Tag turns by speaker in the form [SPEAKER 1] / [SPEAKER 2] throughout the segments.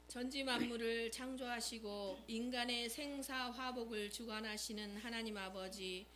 [SPEAKER 1] 전지 만물을 창조하시고 인간의 생사 화복을 주관하시는 하나님 아버지,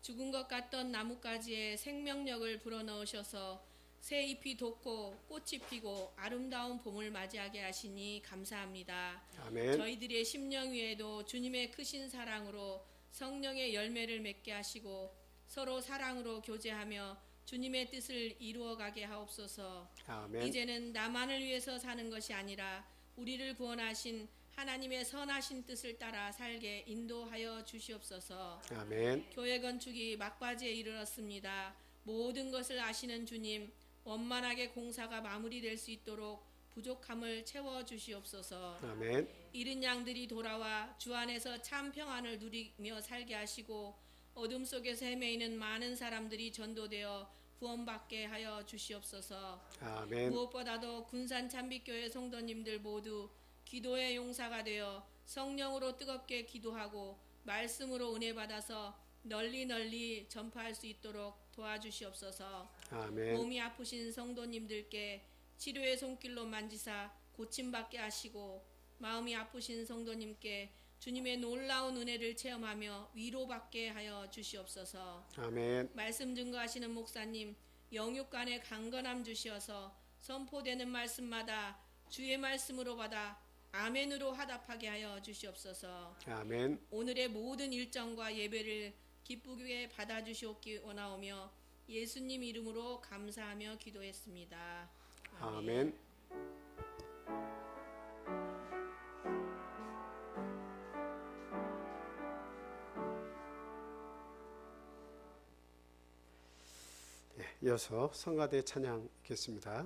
[SPEAKER 1] 죽은 것 같던 나뭇가지에 생명력을 불어넣으셔서 새 잎이 돋고 꽃이 피고 아름다운 봄을 맞이하게 하시니 감사합니다.
[SPEAKER 2] 아멘.
[SPEAKER 1] 저희들의 심령 위에도 주님의 크신 사랑으로 성령의 열매를 맺게 하시고 서로 사랑으로 교제하며 주님의 뜻을 이루어가게 하옵소서.
[SPEAKER 2] 아멘.
[SPEAKER 1] 이제는 나만을 위해서 사는 것이 아니라 우리를 구원하신 하나님의 선하신 뜻을 따라 살게 인도하여 주시옵소서.
[SPEAKER 2] 아멘.
[SPEAKER 1] 교회 건축이 막바지에 이르렀습니다. 모든 것을 아시는 주님, 원만하게 공사가 마무리될 수 있도록 부족함을 채워 주시옵소서.
[SPEAKER 2] 아멘.
[SPEAKER 1] 잃은 양들이 돌아와 주 안에서 참 평안을 누리며 살게 하시고 어둠 속에서 헤매이는 많은 사람들이 전도되어 구원받게 하여 주시옵소서.
[SPEAKER 2] 아멘.
[SPEAKER 1] 무엇보다도 군산 찬빛교회 성도님들 모두 기도의 용사가 되어 성령으로 뜨겁게 기도하고 말씀으로 은혜 받아서 널리 전파할 수 있도록 도와주시옵소서.
[SPEAKER 2] 아멘.
[SPEAKER 1] 몸이 아프신 성도님들께 치료의 손길로 만지사 고침받게 하시고 마음이 아프신 성도님께 주님의 놀라운 은혜를 체험하며 위로받게 하여 주시옵소서.
[SPEAKER 2] 아멘.
[SPEAKER 1] 말씀 증거하시는 목사님, 영육간의 강건함 주시어서 선포되는 말씀마다 주의 말씀으로 받아 아멘으로 화답하게 하여 주시옵소서.
[SPEAKER 2] 아멘.
[SPEAKER 1] 오늘의 모든 일정과 예배를 기쁘게 받아주시옵기 원하오며 예수님 이름으로 감사하며 기도했습니다.
[SPEAKER 2] 아멘. 이어서 성가대 찬양 읽겠습니다.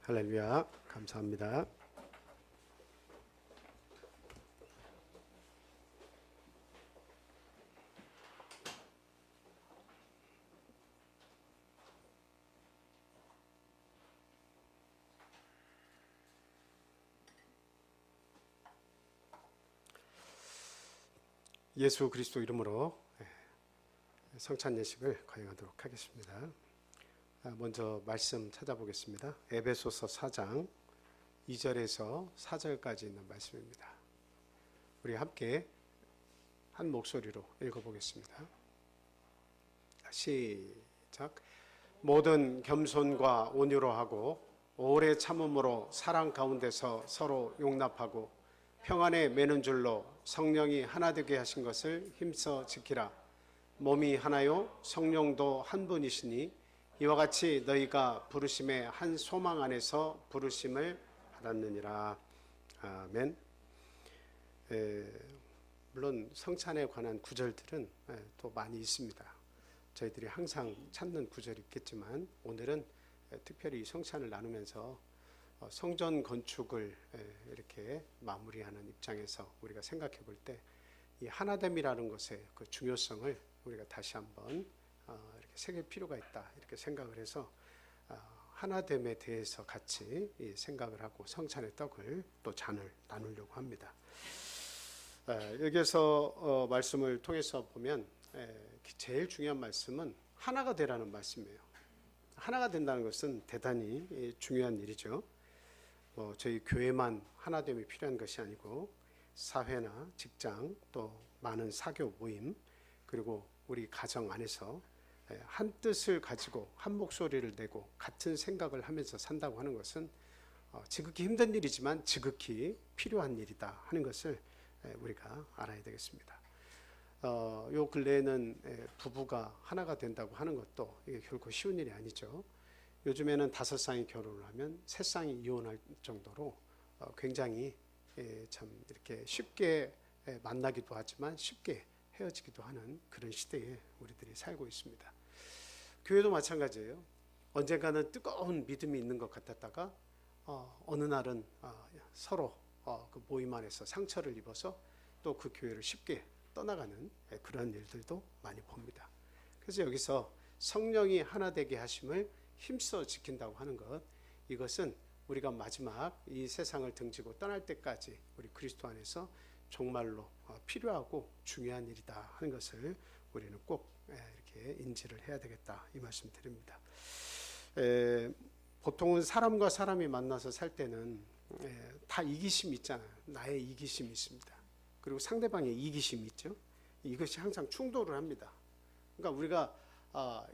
[SPEAKER 2] 할렐루야. 감사합니다. 예수 그리스도 이름으로 성찬 예식을 거행하도록 하겠습니다. 먼저 말씀 찾아보겠습니다. 에베소서 4장 2절에서 4절까지 있는 말씀입니다. 우리 함께 한 목소리로 읽어보겠습니다. 시작. 모든 겸손과 온유로 하고 오래 참음으로 사랑 가운데서 서로 용납하고 평안에 매는 줄로 성령이 하나 되게 하신 것을 힘써 지키라. 몸이 하나요 성령도 한 분이시니 이와 같이 너희가 부르심의 한 소망 안에서 부르심을 받았느니라. 아멘. 물론 성찬에 관한 구절들은 또 많이 있습니다. 저희들이 항상 찾는 구절이 있겠지만 오늘은 특별히 성찬을 나누면서 성전 건축을 이렇게 마무리하는 입장에서 우리가 생각해 볼 때 이 하나됨이라는 것의 그 중요성을 우리가 다시 한번 이렇게 새길 필요가 있다 이렇게 생각을 해서 하나됨에 대해서 같이 생각을 하고 성찬의 떡을 또 잔을 나누려고 합니다. 여기서 말씀을 통해서 보면 제일 중요한 말씀은 하나가 되라는 말씀이에요. 하나가 된다는 것은 대단히 중요한 일이죠. 저희 교회만 하나됨이 필요한 것이 아니고 사회나 직장 또 많은 사교 모임 그리고 우리 가정 안에서 한 뜻을 가지고 한 목소리를 내고 같은 생각을 하면서 산다고 하는 것은 지극히 힘든 일이지만 지극히 필요한 일이다 하는 것을 우리가 알아야 되겠습니다. 요 근래에는 부부가 하나가 된다고 하는 것도 이게 결코 쉬운 일이 아니죠. 요즘에는 5쌍이 결혼을 하면 3쌍이 이혼할 정도로 굉장히 참 이렇게 쉽게 만나기도 하지만 쉽게 헤어지기도 하는 그런 시대에 우리들이 살고 있습니다. 교회도 마찬가지예요. 언젠가는 뜨거운 믿음이 있는 것 같았다가 어느 날은 서로 그 모임 안에서 상처를 입어서 또 그 교회를 쉽게 떠나가는 그런 일들도 많이 봅니다. 그래서 여기서 성령이 하나 되게 하심을 힘써 지킨다고 하는 것, 이것은 우리가 마지막 이 세상을 등지고 떠날 때까지 우리 그리스도 안에서 정말로 필요하고 중요한 일이다 하는 것을 우리는 꼭 이렇게 인지를 해야 되겠다 이 말씀 드립니다. 보통은 사람과 사람이 만나서 살 때는 다 이기심이 있잖아요. 나의 이기심이 있습니다. 그리고 상대방의 이기심이 있죠. 이것이 항상 충돌을 합니다. 그러니까 우리가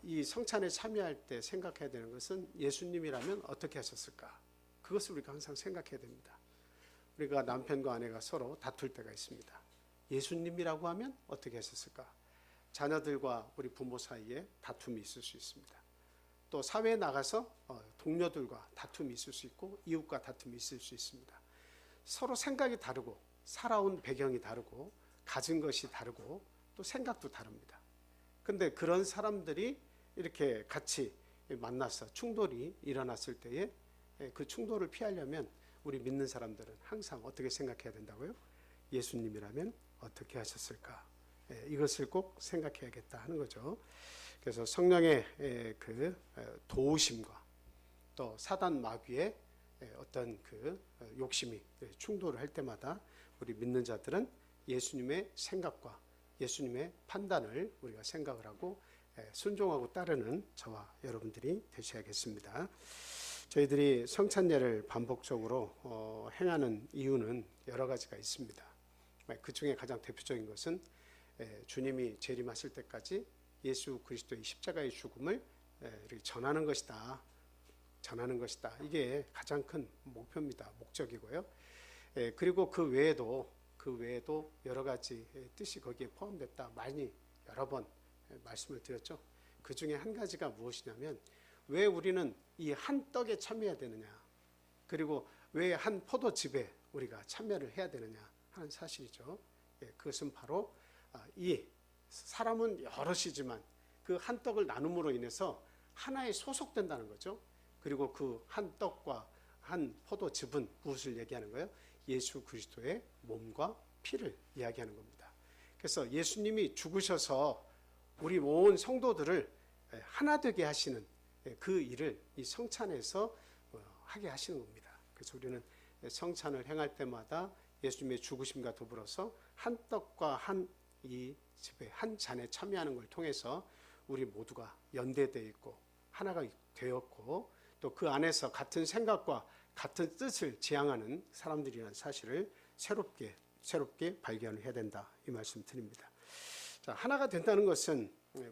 [SPEAKER 2] 이 성찬에 참여할 때 생각해야 되는 것은 예수님이라면 어떻게 하셨을까? 그것을 우리가 항상 생각해야 됩니다. 우리가 남편과 아내가 서로 다툴 때가 있습니다. 예수님이라고 하면 어떻게 했었을까? 자녀들과 우리 부모 사이에 다툼이 있을 수 있습니다. 또 사회에 나가서 동료들과 다툼이 있을 수 있고 이웃과 다툼이 있을 수 있습니다. 서로 생각이 다르고 살아온 배경이 다르고 가진 것이 다르고 또 생각도 다릅니다. 근데 그런 사람들이 이렇게 같이 만나서 충돌이 일어났을 때에 그 충돌을 피하려면 우리 믿는 사람들은 항상 어떻게 생각해야 된다고요? 예수님이라면 어떻게 하셨을까? 이것을 꼭 생각해야겠다 하는 거죠. 그래서 성령의 그 도우심과 또 사단 마귀의 어떤 그 욕심이 충돌을 할 때마다 우리 믿는 자들은 예수님의 생각과 예수님의 판단을 우리가 생각을 하고 순종하고 따르는 저와 여러분들이 되셔야겠습니다. 저희들이 성찬례를 반복적으로 행하는 이유는 여러 가지가 있습니다. 그 중에 가장 대표적인 것은 주님이 재림하실 때까지 예수 그리스도의 십자가의 죽음을 이렇게 전하는 것이다. 전하는 것이다. 이게 가장 큰 목표입니다. 목적이고요. 그리고 그 외에도 여러 가지 뜻이 거기에 포함됐다. 많이 여러 번 말씀을 드렸죠. 그 중에 한 가지가 무엇이냐면 왜 우리는 이 한 떡에 참여해야 되느냐, 그리고 왜 한 포도즙에 우리가 참여를 해야 되느냐 하는 사실이죠. 그것은 바로 이 사람은 여럿이지만 그 한 떡을 나눔으로 인해서 하나에 소속된다는 거죠. 그리고 그 한 떡과 한 포도즙은 무엇을 얘기하는 거예요? 예수 그리스도의 몸과 피를 이야기하는 겁니다. 그래서 예수님이 죽으셔서 우리 온 성도들을 하나 되게 하시는 그 일을 이 성찬에서 하게 하시는 겁니다. 그래서 우리는 성찬을 행할 때마다 예수님의 죽으심과 더불어서 한 떡과 한 이 집에 한 잔에 참여하는 걸 통해서 우리 모두가 연대되어 있고 하나가 되었고 또 그 안에서 같은 생각과 같은 뜻을 지향하는 사람들이라는 사실을 새롭게 발견해야 된다, 이 말씀 드립니다. 자, 하나가 된다는 것은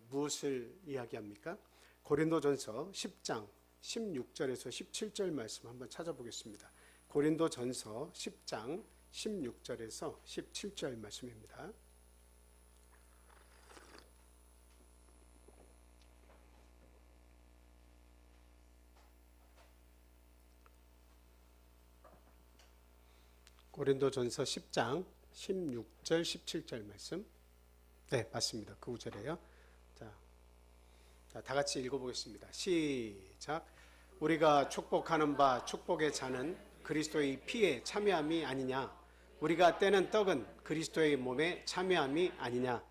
[SPEAKER 2] 무엇을 이야기합니까? 고린도전서 10장 16절에서 17절 말씀 한번 찾아보겠습니다. 고린도전서 10장 16절에서 17절 말씀입니다. 고린도전서 10장 16절 17절 말씀. 네, 맞습니다. 그 구절이에요. 자, 다 같이 읽어보겠습니다. 시작. 우리가 축복하는 바 축복의 잔은 그리스도의 피에 참여함이 아니냐? 우리가 떼는 떡은 그리스도의 몸에 참여함이 아니냐?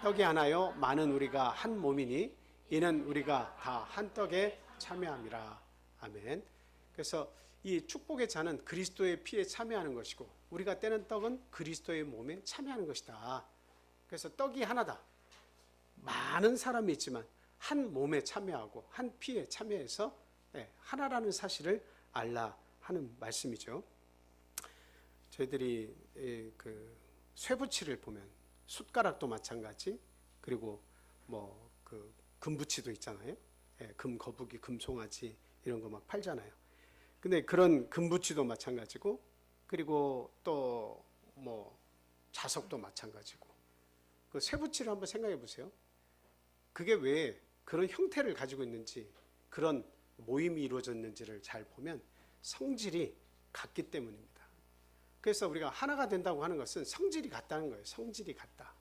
[SPEAKER 2] 떡이 하나요 많은 우리가 한 몸이니 이는 우리가 다 한 떡에 참여함이라. 아멘. 그래서 이 축복의 잔은 그리스도의 피에 참여하는 것이고 우리가 떼는 떡은 그리스도의 몸에 참여하는 것이다. 그래서 떡이 하나다. 많은 사람이 있지만 한 몸에 참여하고 한 피에 참여해서 하나라는 사실을 알라 하는 말씀이죠. 저희들이 그 쇠붙이를 보면 숟가락도 마찬가지, 그리고 뭐 그 금붙이도 있잖아요. 금 거북이, 금 송아지 이런 거 막 팔잖아요. 근데 그런 금붙이도 마찬가지고, 그리고 또 뭐 자석도 마찬가지고, 그 쇠붙이를 한번 생각해 보세요. 그게 왜 그런 형태를 가지고 있는지, 그런 모임이 이루어졌는지를 잘 보면 성질이 같기 때문입니다. 그래서 우리가 하나가 된다고 하는 것은 성질이 같다는 거예요. 성질이 같다.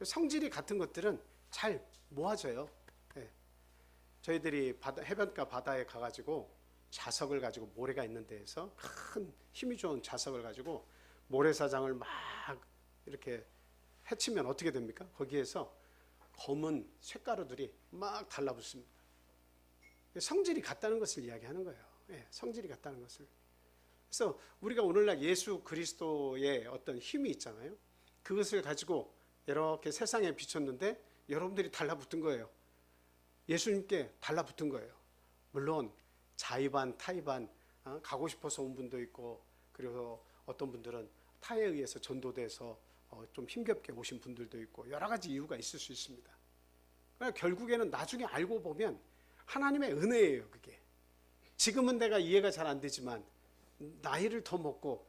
[SPEAKER 2] 성질이 같은 것들은 잘 모아져요. 저희들이 해변가 바다에 가가지고 자석을 가지고, 모래가 있는 데에서 큰 힘이 좋은 자석을 가지고 모래사장을 막 이렇게 헤치면 어떻게 됩니까? 거기에서 검은 쇳가루들이 막 달라붙습니다. 성질이 같다는 것을 이야기하는 거예요. 성질이 같다는 것을. 그래서 우리가 오늘날 예수 그리스도의 어떤 힘이 있잖아요. 그것을 가지고 이렇게 세상에 비쳤는데 여러분들이 달라붙은 거예요. 예수님께 달라붙은 거예요. 물론 자의반 타의반 가고 싶어서 온 분도 있고, 그리고 어떤 분들은 타에 의해서 전도돼서 좀 힘겹게 오신 분들도 있고, 여러 가지 이유가 있을 수 있습니다. 그러니까 결국에는 나중에 알고 보면 하나님의 은혜예요. 그게 지금은 내가 이해가 잘 안 되지만 나이를 더 먹고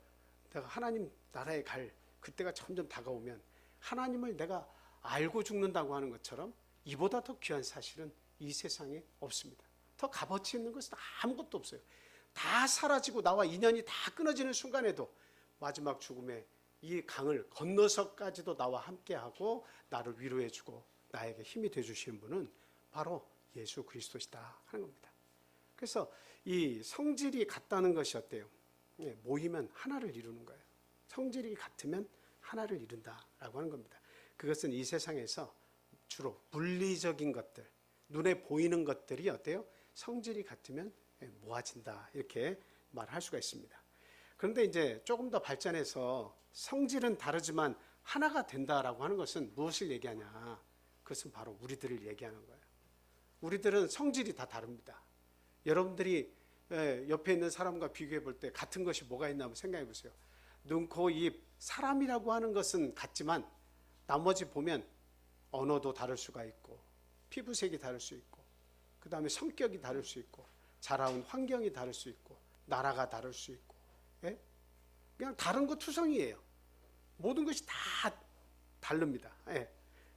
[SPEAKER 2] 내가 하나님 나라에 갈 그때가 점점 다가오면 하나님을 내가 알고 죽는다고 하는 것처럼 이보다 더 귀한 사실은 이 세상에 없습니다. 더 값어치 있는 것은 아무것도 없어요. 다 사라지고 나와 인연이 다 끊어지는 순간에도 마지막 죽음에 이 강을 건너서까지도 나와 함께하고 나를 위로해주고 나에게 힘이 되어주시는 분은 바로 예수 그리스도시다 하는 겁니다. 그래서 이 성질이 같다는 것이 어때요? 모이면 하나를 이루는 거예요. 성질이 같으면 하나를 이룬다라고 하는 겁니다. 그것은 이 세상에서 주로 물리적인 것들, 눈에 보이는 것들이 어때요? 성질이 같으면 모아진다, 이렇게 말할 수가 있습니다. 그런데 이제 조금 더 발전해서 성질은 다르지만 하나가 된다라고 하는 것은 무엇을 얘기하냐? 그것은 바로 우리들을 얘기하는 거예요. 우리들은 성질이 다 다릅니다. 여러분들이 옆에 있는 사람과 비교해 볼 때 같은 것이 뭐가 있나 한번 생각해 보세요. 눈, 코, 입, 사람이라고 하는 것은 같지만 나머지 보면 언어도 다를 수가 있고, 피부색이 다를 수 있고, 그 다음에 성격이 다를 수 있고, 자라온 환경이 다를 수 있고, 나라가 다를 수 있고, 그냥 다른 것 투성이에요. 모든 것이 다 다릅니다.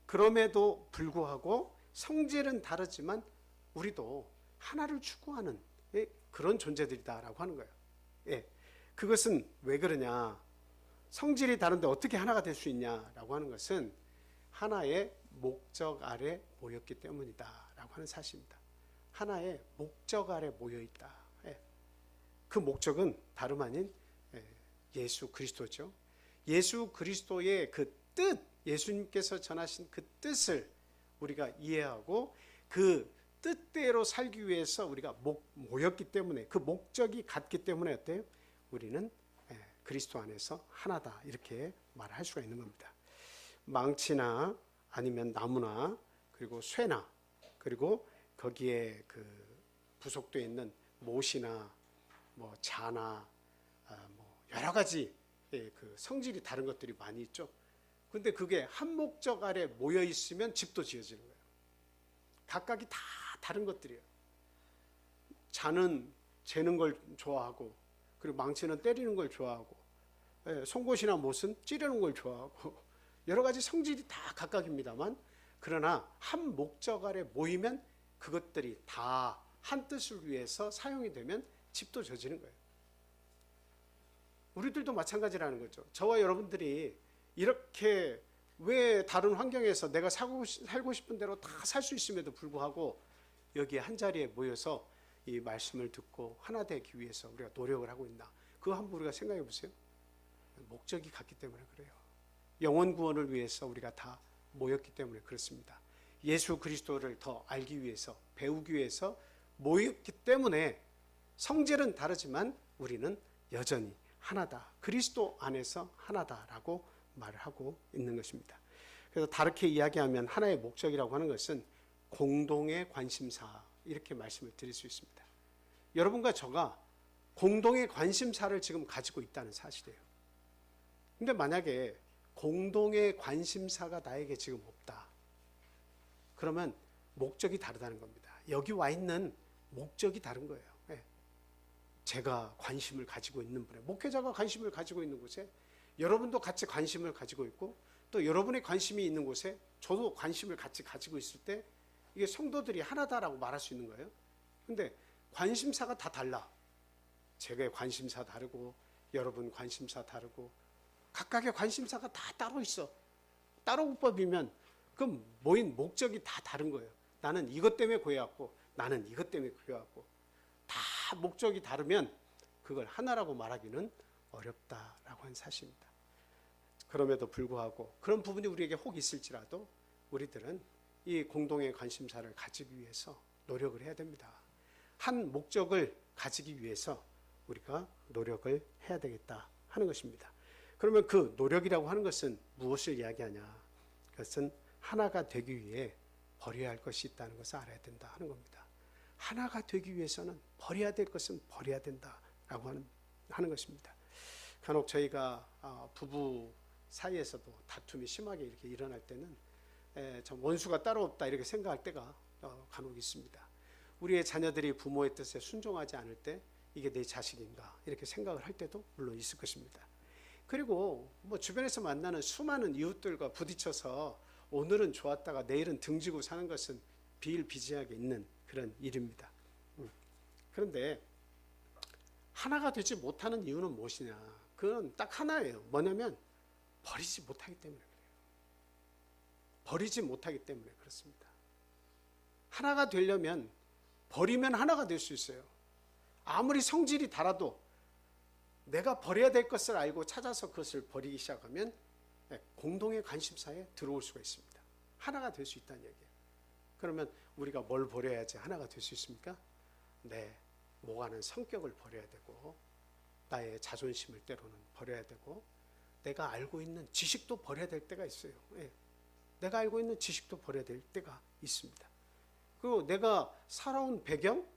[SPEAKER 2] 그럼에도 불구하고 성질은 다르지만 우리도 하나를 추구하는 그런 존재들이다라고 하는 거예요. 그것은 왜 그러냐? 성질이 다른데 어떻게 하나가 될 수 있냐라고 하는 것은 하나의 목적 아래 모였기 때문이다라고 하는 사실입니다. 하나의 목적 아래 모여 있다. 그 목적은 다름 아닌 예수 그리스도죠. 예수 그리스도의 그 뜻, 예수님께서 전하신 그 뜻을 우리가 이해하고 그 뜻대로 살기 위해서 우리가 모였기 때문에, 그 목적이 같기 때문에 어때요? 우리는 그리스도 안에서 하나다, 이렇게 말할 수가 있는 겁니다. 망치나 아니면 나무나 그리고 쇠나 그리고 거기에 그 부속되어 있는 못이나 뭐 자나 뭐 여러 가지 그 성질이 다른 것들이 많이 있죠. 근데 그게 한 목적 아래 모여 있으면 집도 지어지는 거예요. 각각이 다 다른 것들이에요. 자는 재는 걸 좋아하고, 그리고 망치는 때리는 걸 좋아하고, 송곳이나 못은 찌르는 걸 좋아하고, 여러 가지 성질이 다 각각입니다만, 그러나 한 목적 아래 모이면 그것들이 다 한 뜻을 위해서 사용이 되면 집도 져지는 거예요. 우리들도 마찬가지라는 거죠. 저와 여러분들이 이렇게 왜 다른 환경에서 내가 살고 싶은 대로 다 살 수 있음에도 불구하고 여기에 한 자리에 모여서 이 말씀을 듣고 하나 되기 위해서 우리가 노력을 하고 있나? 그거 한번 우리가 생각해 보세요. 목적이 같기 때문에 그래요. 영혼 구원을 위해서 우리가 다 모였기 때문에 그렇습니다. 예수 그리스도를 더 알기 위해서, 배우기 위해서 모였기 때문에 성질은 다르지만 우리는 여전히 하나다. 그리스도 안에서 하나다라고 말을 하고 있는 것입니다. 그래서 다르게 이야기하면 하나의 목적이라고 하는 것은 공동의 관심사, 이렇게 말씀을 드릴 수 있습니다. 여러분과 저가 공동의 관심사를 지금 가지고 있다는 사실이에요. 근데 만약에 공동의 관심사가 나에게 지금 없다, 그러면 목적이 다르다는 겁니다. 여기 와 있는 목적이 다른 거예요. 제가 관심을 가지고 있는 분에, 목회자가 관심을 가지고 있는 곳에 여러분도 같이 관심을 가지고 있고, 또 여러분의 관심이 있는 곳에 저도 관심을 같이 가지고 있을 때 이게 성도들이 하나다라고 말할 수 있는 거예요. 근데 관심사가 다 달라. 제가 관심사 다르고 여러분 관심사 다르고 각각의 관심사가 다 따로 있어. 따로법이면 그럼 모인 목적이 다 다른 거예요. 나는 이것 때문에 구해왔고 나는 이것 때문에 구해왔고, 다 목적이 다르면 그걸 하나라고 말하기는 어렵다라고 하는 사실입니다. 그럼에도 불구하고 그런 부분이 우리에게 혹 있을지라도 우리들은 이 공동의 관심사를 가지기 위해서 노력을 해야 됩니다. 한 목적을 가지기 위해서 우리가 노력을 해야 되겠다 하는 것입니다. 그러면 그 노력이라고 하는 것은 무엇을 이야기하냐? 그것은 하나가 되기 위해 버려야 할 것이 있다는 것을 알아야 된다 하는 겁니다. 하나가 되기 위해서는 버려야 될 것은 버려야 된다라고 하는 것입니다. 간혹 저희가 부부 사이에서도 다툼이 심하게 이렇게 일어날 때는 좀 원수가 따로 없다 이렇게 생각할 때가 간혹 있습니다. 우리의 자녀들이 부모의 뜻에 순종하지 않을 때 이게 내 자식인가 이렇게 생각을 할 때도 물론 있을 것입니다. 그리고 뭐 주변에서 만나는 수많은 이웃들과 부딪혀서 오늘은 좋았다가 내일은 등지고 사는 것은 비일비재하게 있는 그런 일입니다. 그런데 하나가 되지 못하는 이유는 무엇이냐? 그건 딱 하나예요. 뭐냐면 버리지 못하기 때문에 그래요. 버리지 못하기 때문에 그렇습니다. 하나가 되려면 버리면 하나가 될 수 있어요. 아무리 성질이 달라도 내가 버려야 될 것을 알고 찾아서 그것을 버리기 시작하면 공동의 관심사에 들어올 수가 있습니다. 하나가 될 수 있다는 얘기예요. 그러면 우리가 뭘 버려야지 하나가 될 수 있습니까? 내 모가는 성격을 버려야 되고, 나의 자존심을 때로는 버려야 되고, 내가 알고 있는 지식도 버려야 될 때가 있어요. 내가 알고 있는 지식도 버려야 될 때가 있습니다. 그리고 내가 살아온 배경,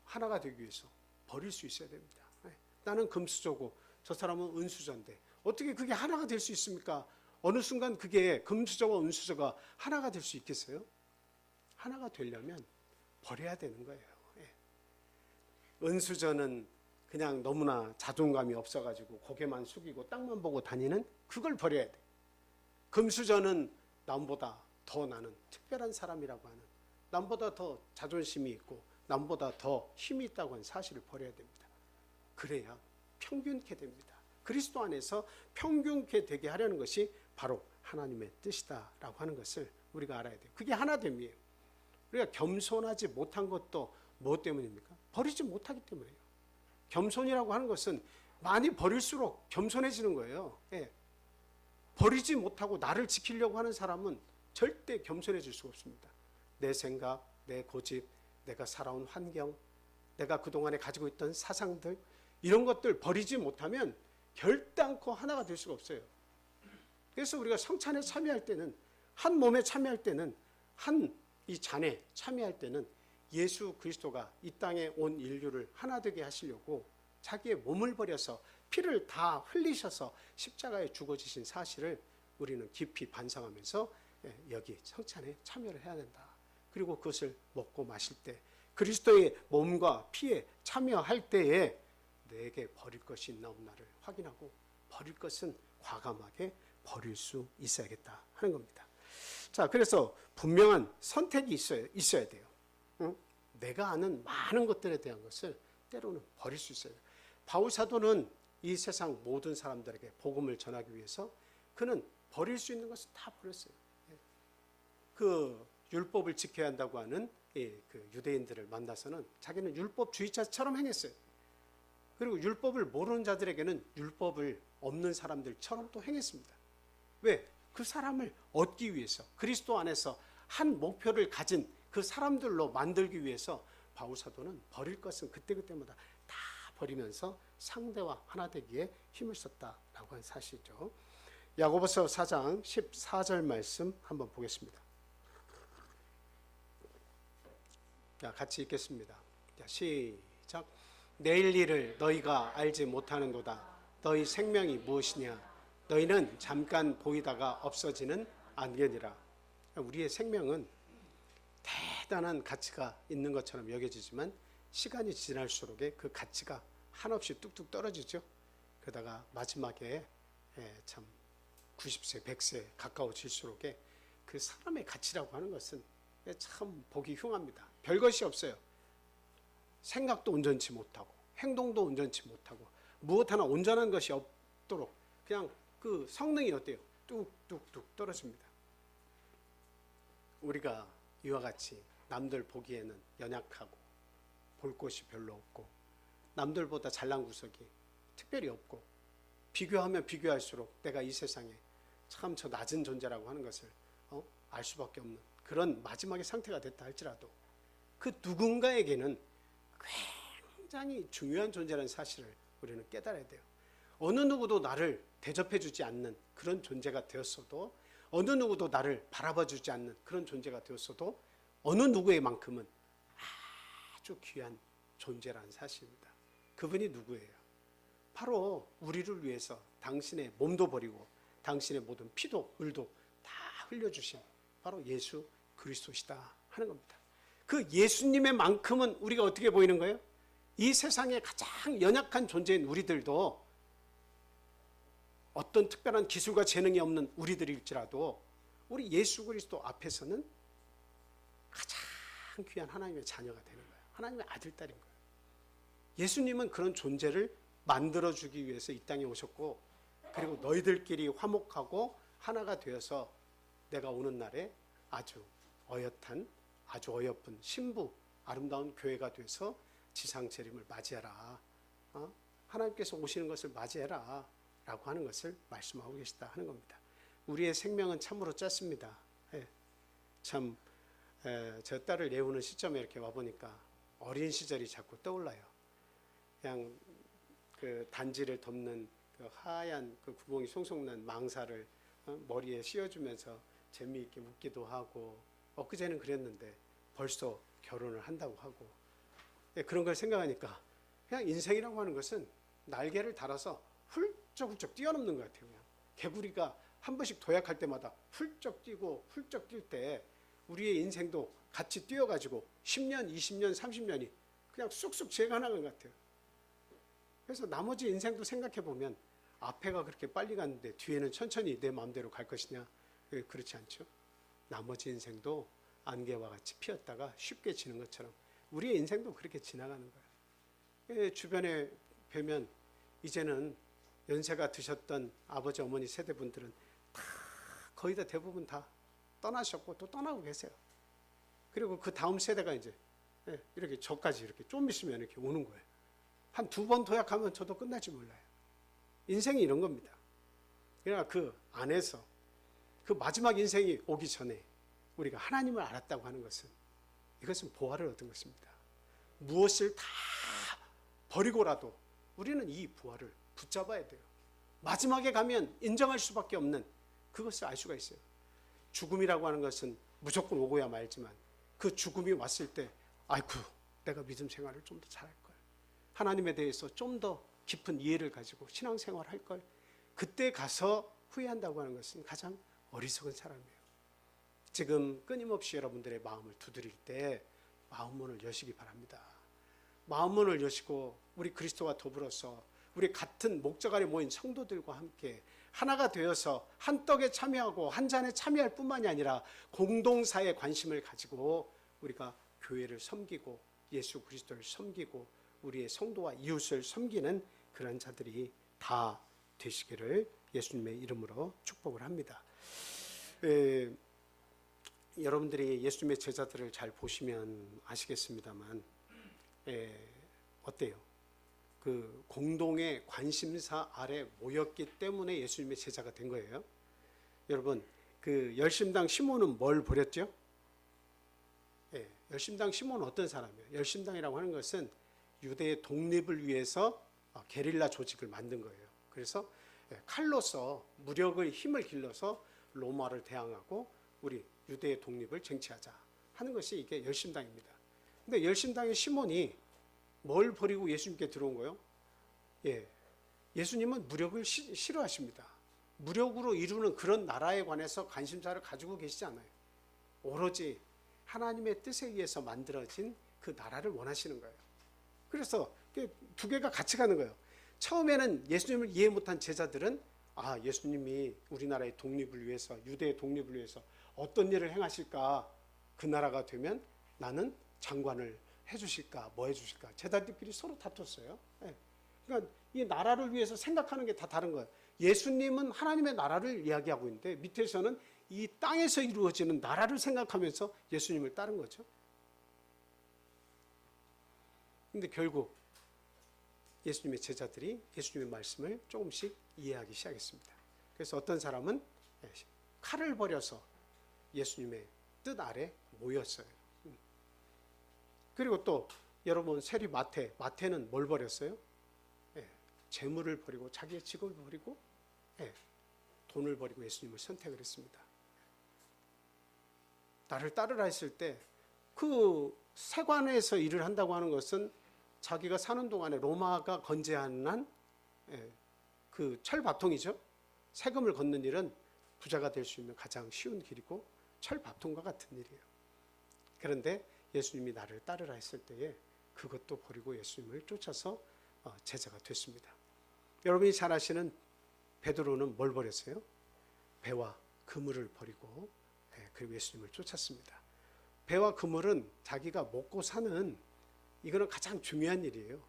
[SPEAKER 2] 하나가 되기 위해서 버릴 수 있어야 됩니다. 나는 금수저고 저 사람은 은수저인데 어떻게 그게 하나가 될 수 있습니까? 어느 순간 그게 금수저와 은수저가 하나가 될 수 있겠어요? 하나가 되려면 버려야 되는 거예요. 은수저는 그냥 너무나 자존감이 없어가지고 고개만 숙이고 땅만 보고 다니는 그걸 버려야 돼. 금수저는 남보다 더 나는 특별한 사람이라고 하는, 남보다 더 자존심이 있고 남보다 더 힘이 있다고 하는 사실을 버려야 됩니다. 그래야 평균케 됩니다. 그리스도 안에서 평균케 되게 하려는 것이 바로 하나님의 뜻이다라고 하는 것을 우리가 알아야 돼요. 그게 하나됨이에요. 우리가 겸손하지 못한 것도 무엇 때문입니까? 버리지 못하기 때문이에요. 겸손이라고 하는 것은 많이 버릴수록 겸손해지는 거예요. 예. 버리지 못하고 나를 지키려고 하는 사람은 절대 겸손해질 수가 없습니다. 내 생각, 내 고집, 내가 살아온 환경, 내가 그동안에 가지고 있던 사상들, 이런 것들 버리지 못하면 결단코 하나가 될 수가 없어요. 그래서 우리가 성찬에 참여할 때는, 한 몸에 참여할 때는, 한 이 잔에 참여할 때는 예수 그리스도가 이 땅에 온 인류를 하나 되게 하시려고 자기의 몸을 버려서 피를 다 흘리셔서 십자가에 죽어지신 사실을 우리는 깊이 반성하면서 여기 성찬에 참여를 해야 된다. 그리고 그것을 먹고 마실 때, 그리스도의 몸과 피에 참여할 때에 내게 버릴 것이 있나 없나를 확인하고, 버릴 것은 과감하게 버릴 수 있어야겠다 하는 겁니다. 자, 그래서 분명한 선택이 있어야 돼요. 응? 내가 아는 많은 것들에 대한 것을 때로는 버릴 수 있어요. 바울 사도는 이 세상 모든 사람들에게 복음을 전하기 위해서 그는 버릴 수 있는 것을 다 버렸어요. 그 율법을 지켜야 한다고 하는 그 유대인들을 만나서는 자기는 율법주의자처럼 행했어요. 그리고 율법을 모르는 자들에게는 율법을 없는 사람들처럼 또 행했습니다. 왜? 그 사람을 얻기 위해서, 그리스도 안에서 한 목표를 가진 그 사람들로 만들기 위해서 바울 사도는 버릴 것은 그때그때마다 다 버리면서 상대와 하나 되기에 힘을 썼다라고 하는 사실이죠. 야고보서 4장 14절 말씀 한번 보겠습니다. 자, 같이 읽겠습니다. 자, 시작. 내일 일을 너희가 알지 못하는도다. 너희 생명이 무엇이냐? 너희는 잠깐 보이다가 없어지는 안개니라. 우리의 생명은 대단한 가치가 있는 것처럼 여겨지지만 시간이 지날수록 그 가치가 한없이 뚝뚝 떨어지죠. 그러다가 마지막에 참 90세, 100세 가까워질수록 그 사람의 가치라고 하는 것은 참 보기 흉합니다. 별것이 없어요. 생각도 온전치 못하고 행동도 온전치 못하고 무엇 하나 온전한 것이 없도록 그냥 그 성능이 어때요? 뚝뚝뚝 떨어집니다. 우리가 이와 같이 남들 보기에는 연약하고 볼 곳이 별로 없고 남들보다 잘난 구석이 특별히 없고 비교하면 비교할수록 내가 이 세상에 참 저 낮은 존재라고 하는 것을 알 수밖에 없는 그런 마지막의 상태가 됐다 할지라도 그 누군가에게는 굉장히 중요한 존재라는 사실을 우리는 깨달아야 돼요. 어느 누구도 나를 대접해주지 않는 그런 존재가 되었어도, 어느 누구도 나를 바라봐주지 않는 그런 존재가 되었어도 어느 누구의만큼은 아주 귀한 존재라는 사실입니다. 그분이 누구예요? 바로 우리를 위해서 당신의 몸도 버리고 당신의 모든 피도 물도 다 흘려주신 바로 예수 그리스도시다 하는 겁니다. 그 예수님의 만큼은 우리가 어떻게 보이는 거예요? 이 세상에 가장 연약한 존재인 우리들도, 어떤 특별한 기술과 재능이 없는 우리들일지라도 우리 예수 그리스도 앞에서는 가장 귀한 하나님의 자녀가 되는 거예요. 하나님의 아들, 딸인 거예요. 예수님은 그런 존재를 만들어주기 위해서 이 땅에 오셨고, 그리고 너희들끼리 화목하고 하나가 되어서 내가 오는 날에 아주 어엿한, 아주 어여쁜 신부, 아름다운 교회가 돼서 지상 재림을 맞이해라. 하나님께서 오시는 것을 맞이해라 라고 하는 것을 말씀하고 계시다 하는 겁니다. 우리의 생명은 참으로 짧습니다. 참 저 딸을 예우는 시점에 이렇게 와보니까 어린 시절이 자꾸 떠올라요. 그냥 그 단지를 덮는 그 하얀 그 구멍이 송송난 망사를 머리에 씌워주면서 재미있게 웃기도 하고, 엊그제는 그랬는데 벌써 결혼을 한다고 하고, 그런 걸 생각하니까 그냥 인생이라고 하는 것은 날개를 달아서 훌쩍훌쩍 뛰어넘는 것 같아요. 그냥 개구리가 한 번씩 도약할 때마다 훌쩍 뛰고 훌쩍 뛸 때 우리의 인생도 같이 뛰어가지고 10년, 20년, 30년이 그냥 쑥쑥 지나가는 것 같아요. 그래서 나머지 인생도 생각해 보면 앞에가 그렇게 빨리 갔는데 뒤에는 천천히 내 마음대로 갈 것이냐? 그렇지 않죠. 나머지 인생도 안개와 같이 피었다가 쉽게 지는 것처럼 우리의 인생도 그렇게 지나가는 거예요. 주변에 뵈면 이제는 연세가 드셨던 아버지 어머니 세대분들은 다 거의 다 대부분 다 떠나셨고 또 떠나고 계세요. 그리고 그 다음 세대가 이제 이렇게 저까지 이렇게 좀 있으면 이렇게 오는 거예요. 한 2번 도약하면 저도 끝날지 몰라요. 인생이 이런 겁니다. 그러나 그 안에서 그 마지막 인생이 오기 전에 우리가 하나님을 알았다고 하는 것은 이것은 보화를 얻은 것입니다. 무엇을 다 버리고라도 우리는 이 보화를 붙잡아야 돼요. 마지막에 가면 인정할 수밖에 없는 그것을 알 수가 있어요. 죽음이라고 하는 것은 무조건 오고야 말지만 그 죽음이 왔을 때 아이고 내가 믿음 생활을 좀 더 잘할 걸, 하나님에 대해서 좀 더 깊은 이해를 가지고 신앙생활 할 걸, 그때 가서 후회한다고 하는 것은 가장 어리석은 사람이에요. 지금 끊임없이 여러분들의 마음을 두드릴 때 마음문을 여시기 바랍니다. 마음문을 여시고 우리 그리스도와 더불어서 우리 같은 목적 아래 모인 성도들과 함께 하나가 되어서 한 떡에 참여하고 한 잔에 참여할 뿐만이 아니라 공동사에 관심을 가지고 우리가 교회를 섬기고 예수 그리스도를 섬기고 우리의 성도와 이웃을 섬기는 그런 자들이 다 되시기를 예수님의 이름으로 축복을 합니다. 여러분들이 예수님의 제자들을 잘 보시면 아시겠습니다만 어때요? 그 공동의 관심사 아래 모였기 때문에 예수님의 제자가 된 거예요. 여러분, 그 열심당 시몬은 뭘 버렸죠? 열심당 시몬은 어떤 사람이에요? 열심당이라고 하는 것은 유대의 독립을 위해서 게릴라 조직을 만든 거예요. 그래서 칼로서 무력을 힘을 길러서 로마를 대항하고 우리 유대의 독립을 쟁취하자 하는 것이 이게 열심당입니다. 근데 열심당의 시몬이 뭘 버리고 예수님께 들어온 거예요? 예수님은 무력을 싫어하십니다. 무력으로 이루는 그런 나라에 관해서 관심사를 가지고 계시지 않아요. 오로지 하나님의 뜻에 의해서 만들어진 그 나라를 원하시는 거예요. 그래서 두 개가 같이 가는 거예요. 처음에는 예수님을 이해 못한 제자들은 예수님이 우리나라의 독립을 위해서, 유대의 독립을 위해서 어떤 일을 행하실까, 그 나라가 되면 나는 장관을 해주실까, 뭐 해주실까, 제자들끼리 서로 다퉜어요. 그러니까 이 나라를 위해서 생각하는 게 다 다른 거예요. 예수님은 하나님의 나라를 이야기하고 있는데 밑에서는 이 땅에서 이루어지는 나라를 생각하면서 예수님을 따른 거죠. 근데 결국 예수님의 제자들이 예수님의 말씀을 조금씩 이해하기 시작했습니다. 그래서 어떤 사람은 칼을 버려서 예수님의 뜻 아래 모였어요. 그리고 또 여러분 세리 마태는 뭘 버렸어요? 재물을 버리고 자기의 직업을 버리고 돈을 버리고 예수님을 선택을 했습니다. 나를 따르라 했을 때 그 세관에서 일을 한다고 하는 것은 자기가 사는 동안에 로마가 건재한 한 그 철밥통이죠. 세금을 걷는 일은 부자가 될 수 있는 가장 쉬운 길이고 철밥통과 같은 일이에요. 그런데 예수님이 나를 따르라 했을 때에 그것도 버리고 예수님을 쫓아서 제자가 됐습니다. 여러분이 잘 아시는 베드로는 뭘 버렸어요? 배와 그물을 버리고 그리고 예수님을 쫓았습니다. 배와 그물은 자기가 먹고 사는, 이거는 가장 중요한 일이에요.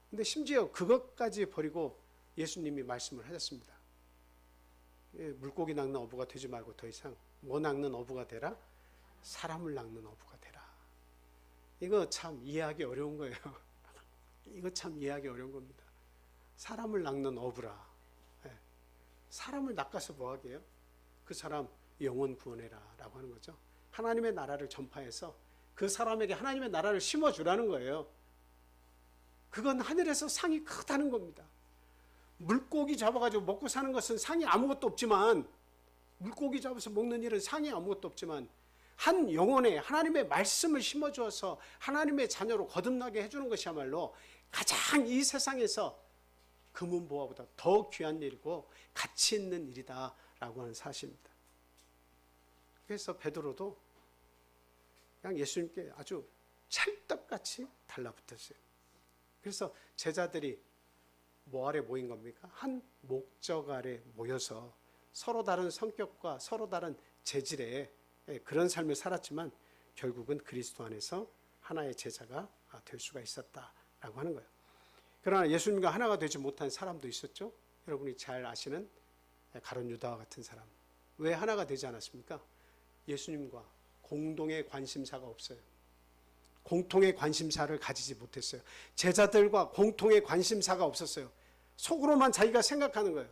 [SPEAKER 2] 근데 심지어 그것까지 버리고 예수님이 말씀을 하셨습니다. 물고기 낚는 어부가 되지 말고 더 이상 뭐 낚는 어부가 되라? 사람을 낚는 어부가 되라. 이거 참 이해하기 어려운 거예요. 이거 참 이해하기 어려운 겁니다. 사람을 낚는 어부라. 사람을 낚아서 뭐 하게요? 그 사람 영혼 구원해라 라고 하는 거죠. 하나님의 나라를 전파해서 그 사람에게 하나님의 나라를 심어주라는 거예요. 그건 하늘에서 상이 크다는 겁니다. 물고기 잡아가지고 먹고 사는 것은 상이 아무것도 없지만, 물고기 잡아서 먹는 일은 상이 아무것도 없지만, 한 영혼에 하나님의 말씀을 심어주어서 하나님의 자녀로 거듭나게 해주는 것이야말로 가장 이 세상에서 금은보화보다 더 귀한 일이고 가치 있는 일이다라고 하는 사실입니다. 그래서 베드로도 그냥 예수님께 아주 찰떡같이 달라붙었어요. 그래서 제자들이 뭐 아래 모인 겁니까? 한 목적 아래 모여서 서로 다른 성격과 서로 다른 재질의 그런 삶을 살았지만 결국은 그리스도 안에서 하나의 제자가 될 수가 있었다라고 하는 거예요. 그러나 예수님과 하나가 되지 못한 사람도 있었죠. 여러분이 잘 아시는 가룟 유다와 같은 사람. 왜 하나가 되지 않았습니까? 예수님과 공동의 관심사가 없어요. 공통의 관심사를 가지지 못했어요. 제자들과 공통의 관심사가 없었어요. 속으로만 자기가 생각하는 거예요.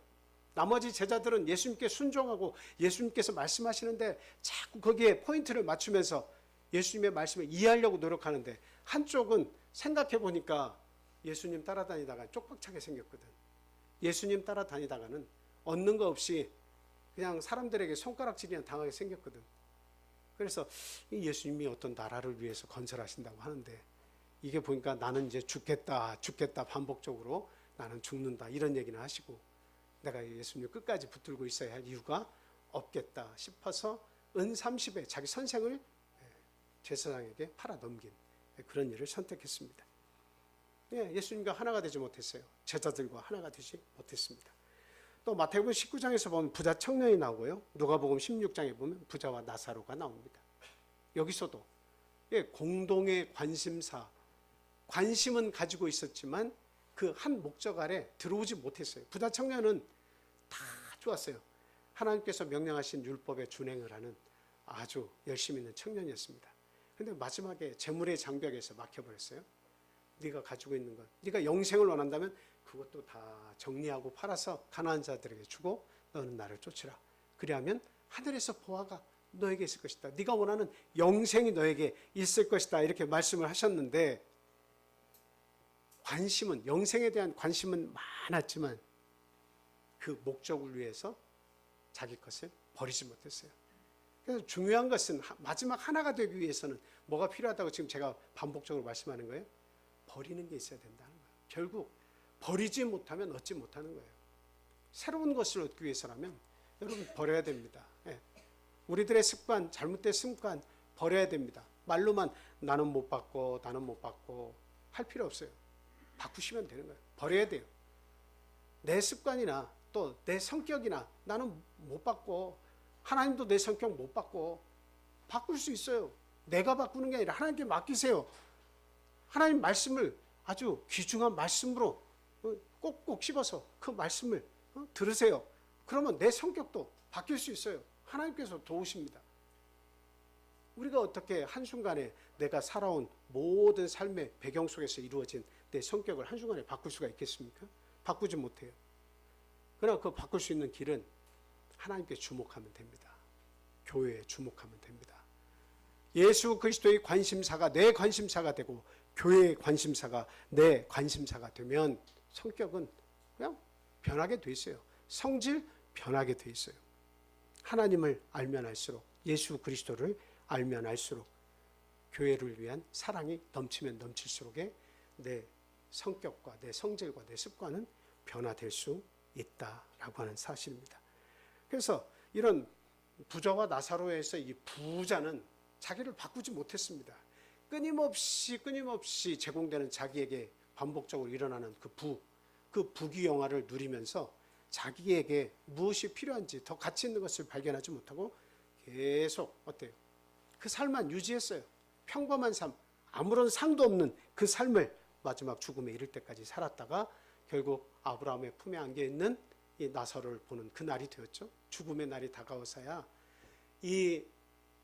[SPEAKER 2] 나머지 제자들은 예수님께 순종하고 예수님께서 말씀하시는데 자꾸 거기에 포인트를 맞추면서 예수님의 말씀을 이해하려고 노력하는데, 한쪽은 생각해 보니까 예수님 따라다니다가 쪽박차게 생겼거든. 예수님 따라다니다가는 얻는 거 없이 그냥 사람들에게 손가락질이나 당하게 생겼거든. 그래서 이 예수님이 어떤 나라를 위해서 건설하신다고 하는데, 이게 보니까 나는 이제 죽겠다 반복적으로 나는 죽는다 이런 얘기는 하시고, 내가 예수님 끝까지 붙들고 있어야 할 이유가 없겠다 싶어서 은 30에 자기 선생을 제사장에게 팔아 넘긴 그런 일을 선택했습니다. 예수님과 하나가 되지 못했어요. 제자들과 하나가 되지 못했습니다. 또 마태복음 19장에서 보면 부자 청년이 나오고요. 누가복음 16장에 보면 부자와 나사로가 나옵니다. 여기서도 공동의 관심사, 관심은 가지고 있었지만 그 한 목적 아래 들어오지 못했어요. 부자 청년은 다 좋았어요. 하나님께서 명령하신 율법에 준행을 하는 아주 열심히 있는 청년이었습니다. 그런데 마지막에 재물의 장벽에서 막혀버렸어요. 네가 가지고 있는 것, 네가 영생을 원한다면 그것도 다 정리하고 팔아서 가난한 자들에게 주고 너는 나를 쫓으라. 그리하면 하늘에서 보화가 너에게 있을 것이다. 네가 원하는 영생이 너에게 있을 것이다. 이렇게 말씀을 하셨는데, 관심은, 영생에 대한 관심은 많았지만 그 목적을 위해서 자기 것을 버리지 못했어요. 그래서 중요한 것은 마지막 하나가 되기 위해서는 뭐가 필요하다고 지금 제가 반복적으로 말씀하는 거예요? 버리는 게 있어야 된다는 거예요. 결국 버리지 못하면 얻지 못하는 거예요. 새로운 것을 얻기 위해서라면 여러분 버려야 됩니다. 우리들의 습관, 잘못된 습관 버려야 됩니다. 말로만 나는 못 받고 할 필요 없어요. 바꾸시면 되는 거예요. 버려야 돼요. 내 습관이나 또 내 성격이나 나는 못 바꿔. 하나님도 내 성격 못 바꿔. 바꿀 수 있어요. 내가 바꾸는 게 아니라 하나님께 맡기세요. 하나님 말씀을 아주 귀중한 말씀으로 꼭꼭 씹어서 그 말씀을 들으세요. 그러면 내 성격도 바뀔 수 있어요. 하나님께서 도우십니다. 우리가 어떻게 한순간에 내가 살아온 모든 삶의 배경 속에서 이루어진 내 성격을 한순간에 바꿀 수가 있겠습니까? 바꾸지 못해요. 그러나 그 바꿀 수 있는 길은 하나님께 주목하면 됩니다. 교회에 주목하면 됩니다. 예수 그리스도의 관심사가 내 관심사가 되고 교회의 관심사가 내 관심사가 되면 성격은 그냥 변하게 돼 있어요. 성질 변하게 돼 있어요. 하나님을 알면 알수록, 예수 그리스도를 알면 알수록 교회를 위한 사랑이 넘치면 넘칠수록에 내 성격과 내 성질과 내 습관은 변화될 수 있다라고 하는 사실입니다. 그래서 이런 부자와 나사로에서 이 부자는 자기를 바꾸지 못했습니다. 끊임없이 제공되는 자기에게 반복적으로 일어나는 그 부귀영화를 누리면서 자기에게 무엇이 필요한지 더 가치 있는 것을 발견하지 못하고 계속 어때요? 그 삶만 유지했어요. 평범한 삶, 아무런 상도 없는 그 삶을 마지막 죽음에 이를 때까지 살았다가 결국 아브라함의 품에 안겨 있는 이 나사로를 보는 그 날이 되었죠. 죽음의 날이 다가와서야 이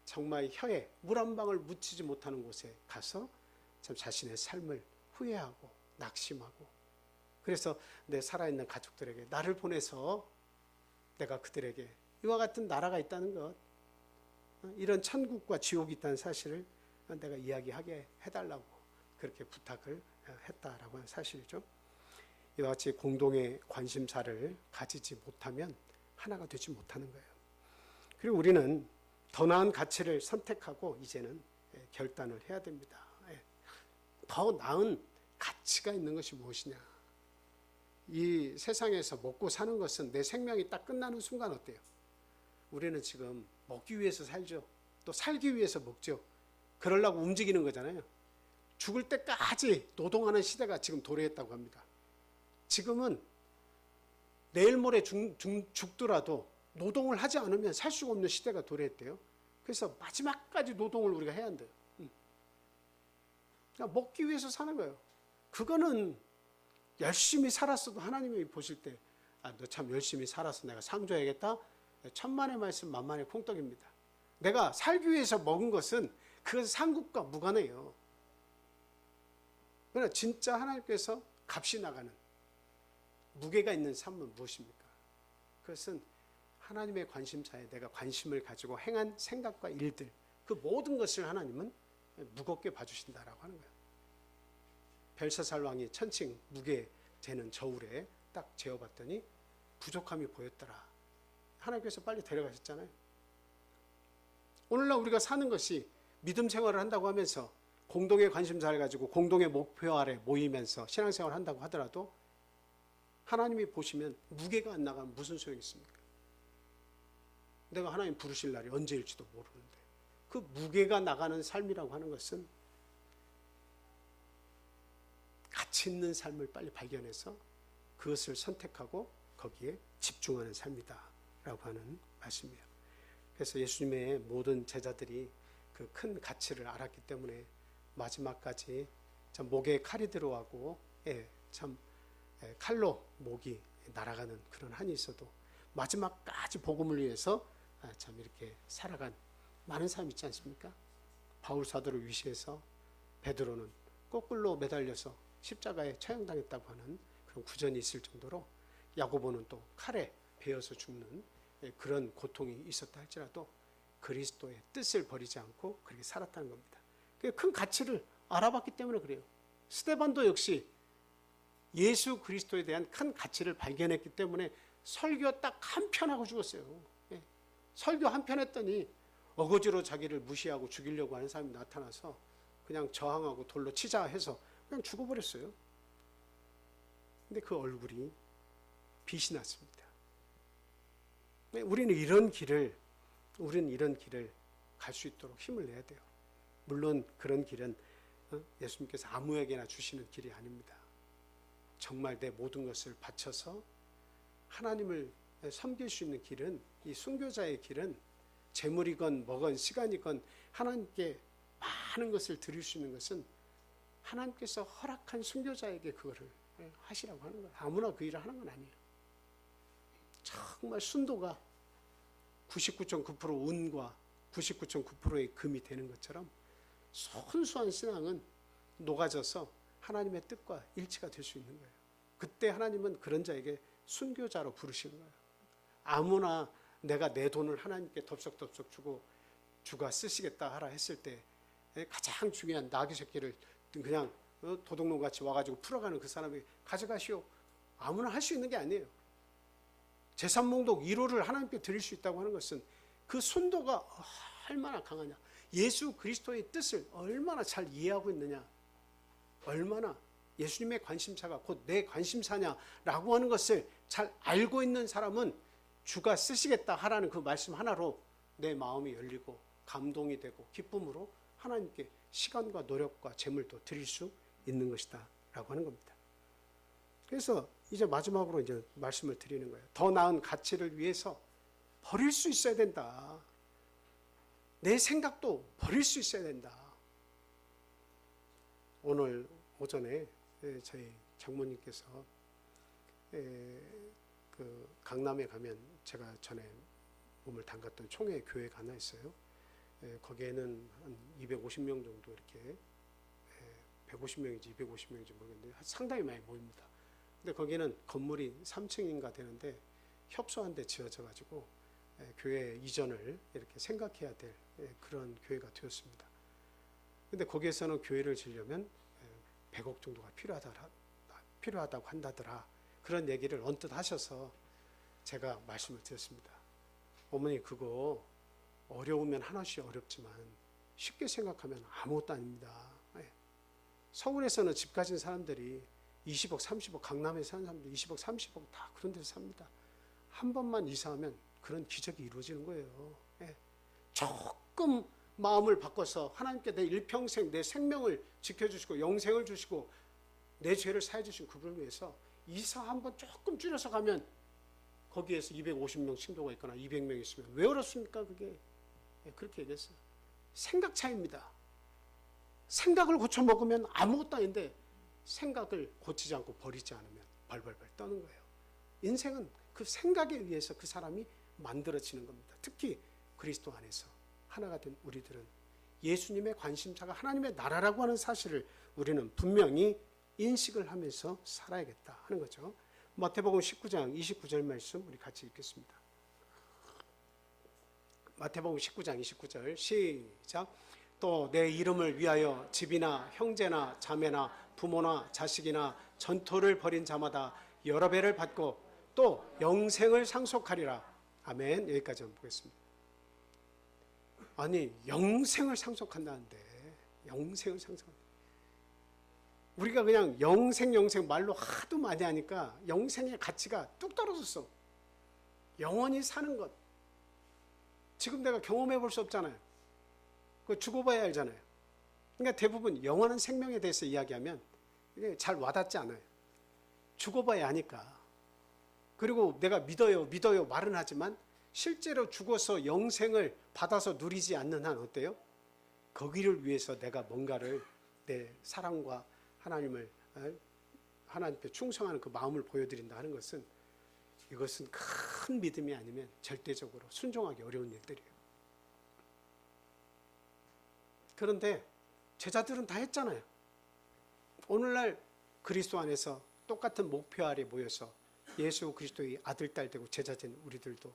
[SPEAKER 2] 정말 혀에 물 한 방울 묻히지 못하는 곳에 가서 참 자신의 삶을 후회하고 낙심하고, 그래서 내 살아있는 가족들에게 나를 보내서 내가 그들에게 이와 같은 나라가 있다는 것, 이런 천국과 지옥이 있다는 사실을 내가 이야기하게 해달라고 그렇게 부탁을 했다라고 하는 사실이죠. 이와 같이 공동의 관심사를 가지지 못하면 하나가 되지 못하는 거예요. 그리고 우리는 더 나은 가치를 선택하고 이제는 결단을 해야 됩니다. 더 나은 가치가 있는 것이 무엇이냐. 이 세상에서 먹고 사는 것은 내 생명이 딱 끝나는 순간 어때요? 우리는 지금 먹기 위해서 살죠. 또 살기 위해서 먹죠. 그러려고 움직이는 거잖아요. 죽을 때까지 노동하는 시대가 지금 도래했다고 합니다. 지금은 내일 모레 죽더라도 노동을 하지 않으면 살 수가 없는 시대가 도래했대요. 그래서 마지막까지 노동을 우리가 해야 한대요. 그냥 먹기 위해서 사는 거예요. 그거는 열심히 살았어도 하나님이 보실 때 너 참 열심히 살아서 내가 상 줘야겠다. 천만의 말씀 만만의 콩떡입니다. 내가 살기 위해서 먹은 것은 그것은 상급과 무관해요. 그러나 진짜 하나님께서 값이 나가는 무게가 있는 삶은 무엇입니까? 그것은 하나님의 관심사에 내가 관심을 가지고 행한 생각과 일들, 그 모든 것을 하나님은 무겁게 봐주신다라고 하는 거예요. 벨사살 왕이 천칭 무게 재는 저울에 딱 재어봤더니 부족함이 보였더라. 하나님께서 빨리 데려가셨잖아요. 오늘날 우리가 사는 것이 믿음 생활을 한다고 하면서 공동의 관심사를 가지고 공동의 목표 아래 모이면서 신앙생활을 한다고 하더라도 하나님이 보시면 무게가 안 나가면 무슨 소용이 있습니까? 내가 하나님 부르실 날이 언제일지도 모르는데 그 무게가 나가는 삶이라고 하는 것은 가치 있는 삶을 빨리 발견해서 그것을 선택하고 거기에 집중하는 삶이다 라고 하는 말씀이에요. 그래서 예수님의 모든 제자들이 그 큰 가치를 알았기 때문에 마지막까지 참 목에 칼이 들어가고 참 칼로 목이 날아가는 그런 한이 있어도 마지막까지 복음을 위해서 참 이렇게 살아간 많은 사람 있지 않습니까? 바울 사도를 위시해서 베드로는 거꾸로 매달려서 십자가에 처형당했다고 하는 그런 구전이 있을 정도로 야고보는 또 칼에 베어서 죽는 그런 고통이 있었다 할지라도 그리스도의 뜻을 버리지 않고 그렇게 살았다는 겁니다. 큰 가치를 알아봤기 때문에 그래요. 스데반도 역시 예수 그리스도에 대한 큰 가치를 발견했기 때문에 설교 딱 한 편 하고 죽었어요. 설교 한 편 했더니 어거지로 자기를 무시하고 죽이려고 하는 사람이 나타나서 그냥 저항하고 돌로 치자 해서 그냥 죽어버렸어요. 근데 그 얼굴이 빛이 났습니다. 우리는 이런 길을 갈 수 있도록 힘을 내야 돼요. 물론 그런 길은 예수님께서 아무에게나 주시는 길이 아닙니다. 정말 내 모든 것을 바쳐서 하나님을 섬길 수 있는 길은, 이 순교자의 길은 재물이건 뭐건 시간이건 하나님께 많은 것을 드릴 수 있는 것은 하나님께서 허락한 순교자에게 그거를 하시라고 하는 거예요. 아무나 그 일을 하는 건 아니에요. 정말 순도가 99.9% 은과 99.9%의 금이 되는 것처럼 순수한 신앙은 녹아져서 하나님의 뜻과 일치가 될 수 있는 거예요. 그때 하나님은 그런 자에게 순교자로 부르시는 거예요. 아무나 내가 내 돈을 하나님께 덥석덥석 주고 주가 쓰시겠다 하라 했을 때 가장 중요한 나귀 새끼를 그냥 도둑놈같이 와가지고 풀어가는 그 사람이 가져가시오. 아무나 할 수 있는 게 아니에요. 제삼몽독 1호를 하나님께 드릴 수 있다고 하는 것은 그 순도가 얼마나 강하냐, 예수 그리스도의 뜻을 얼마나 잘 이해하고 있느냐, 얼마나 예수님의 관심사가 곧 내 관심사냐라고 하는 것을 잘 알고 있는 사람은 주가 쓰시겠다 하라는 그 말씀 하나로 내 마음이 열리고 감동이 되고 기쁨으로 하나님께 시간과 노력과 재물도 드릴 수 있는 것이다 라고 하는 겁니다. 그래서 이제 마지막으로 이제 말씀을 드리는 거예요. 더 나은 가치를 위해서 버릴 수 있어야 된다. 내 생각도 버릴 수 있어야 된다. 오늘 오전에 저희 장모님께서 그 강남에 가면 제가 전에 몸을 담갔던 총회 교회가 하나 있어요. 거기에는 한 250명 정도 이렇게 150명인지 250명인지 모르겠는데 상당히 많이 모입니다. 근데 거기는 건물이 3층인가 되는데 협소한 데 지어져 가지고 교회 이전을 이렇게 생각해야 될 그런 교회가 되었습니다. 근데 거기에서는 교회를 지으려면 100억 정도가 필요하다고 한다더라. 그런 얘기를 언뜻 하셔서 제가 말씀을 드렸습니다. 어머니 그거 어려우면 하나씩 어렵지만 쉽게 생각하면 아무것도 아닙니다. 서울에서는 집 가진 사람들이 20억, 30억, 강남에 사는 사람들 20억, 30억 다 그런 데서 삽니다. 한 번만 이사하면 그런 기적이 이루어지는 거예요. 조금 마음을 바꿔서 하나님께 내 일평생 내 생명을 지켜주시고 영생을 주시고 내 죄를 사해 주신 그분을 위해서 이사 한번 조금 줄여서 가면 거기에서 250명 신도가 있거나 200명 있으면 왜 어렵습니까? 그게 그렇게 얘기했어요. 생각 차이입니다. 생각을 고쳐먹으면 아무것도 아닌데 생각을 고치지 않고 버리지 않으면 벌벌벌 떠는 거예요. 인생은 그 생각에 의해서 그 사람이 만들어지는 겁니다. 특히 그리스도 안에서 하나가 된 우리들은 예수님의 관심사가 하나님의 나라라고 하는 사실을 우리는 분명히 인식을 하면서 살아야겠다 하는 거죠. 마태복음 19장 29절 말씀 우리 같이 읽겠습니다. 마태복음 19장 29절 시작. 또 내 이름을 위하여 집이나 형제나 자매나 부모나 자식이나 전토를 벌인 자마다 여러 배를 받고 또 영생을 상속하리라. 아멘. 여기까지 한번 보겠습니다. 아니 영생을 상속한다는데 영생을 상속한다. 우리가 그냥 영생 말로 하도 많이 하니까 영생의 가치가 뚝 떨어졌어. 영원히 사는 것. 지금 내가 경험해 볼 수 없잖아요. 그거 죽어봐야 알잖아요. 그러니까 대부분 영원한 생명에 대해서 이야기하면 이게 잘 와닿지 않아요. 죽어봐야 하니까. 그리고 내가 믿어요 말은 하지만 실제로 죽어서 영생을 받아서 누리지 않는 한 어때요? 거기를 위해서 내가 뭔가를 내 사랑과 하나님께 충성하는 그 마음을 보여드린다 하는 것은 이것은 큰 믿음이 아니면 절대적으로 순종하기 어려운 일들이에요. 그런데 제자들은 다 했잖아요. 오늘날 그리스도 안에서 똑같은 목표 아래 모여서 예수 그리스도의 아들, 딸 되고 제자된 우리들도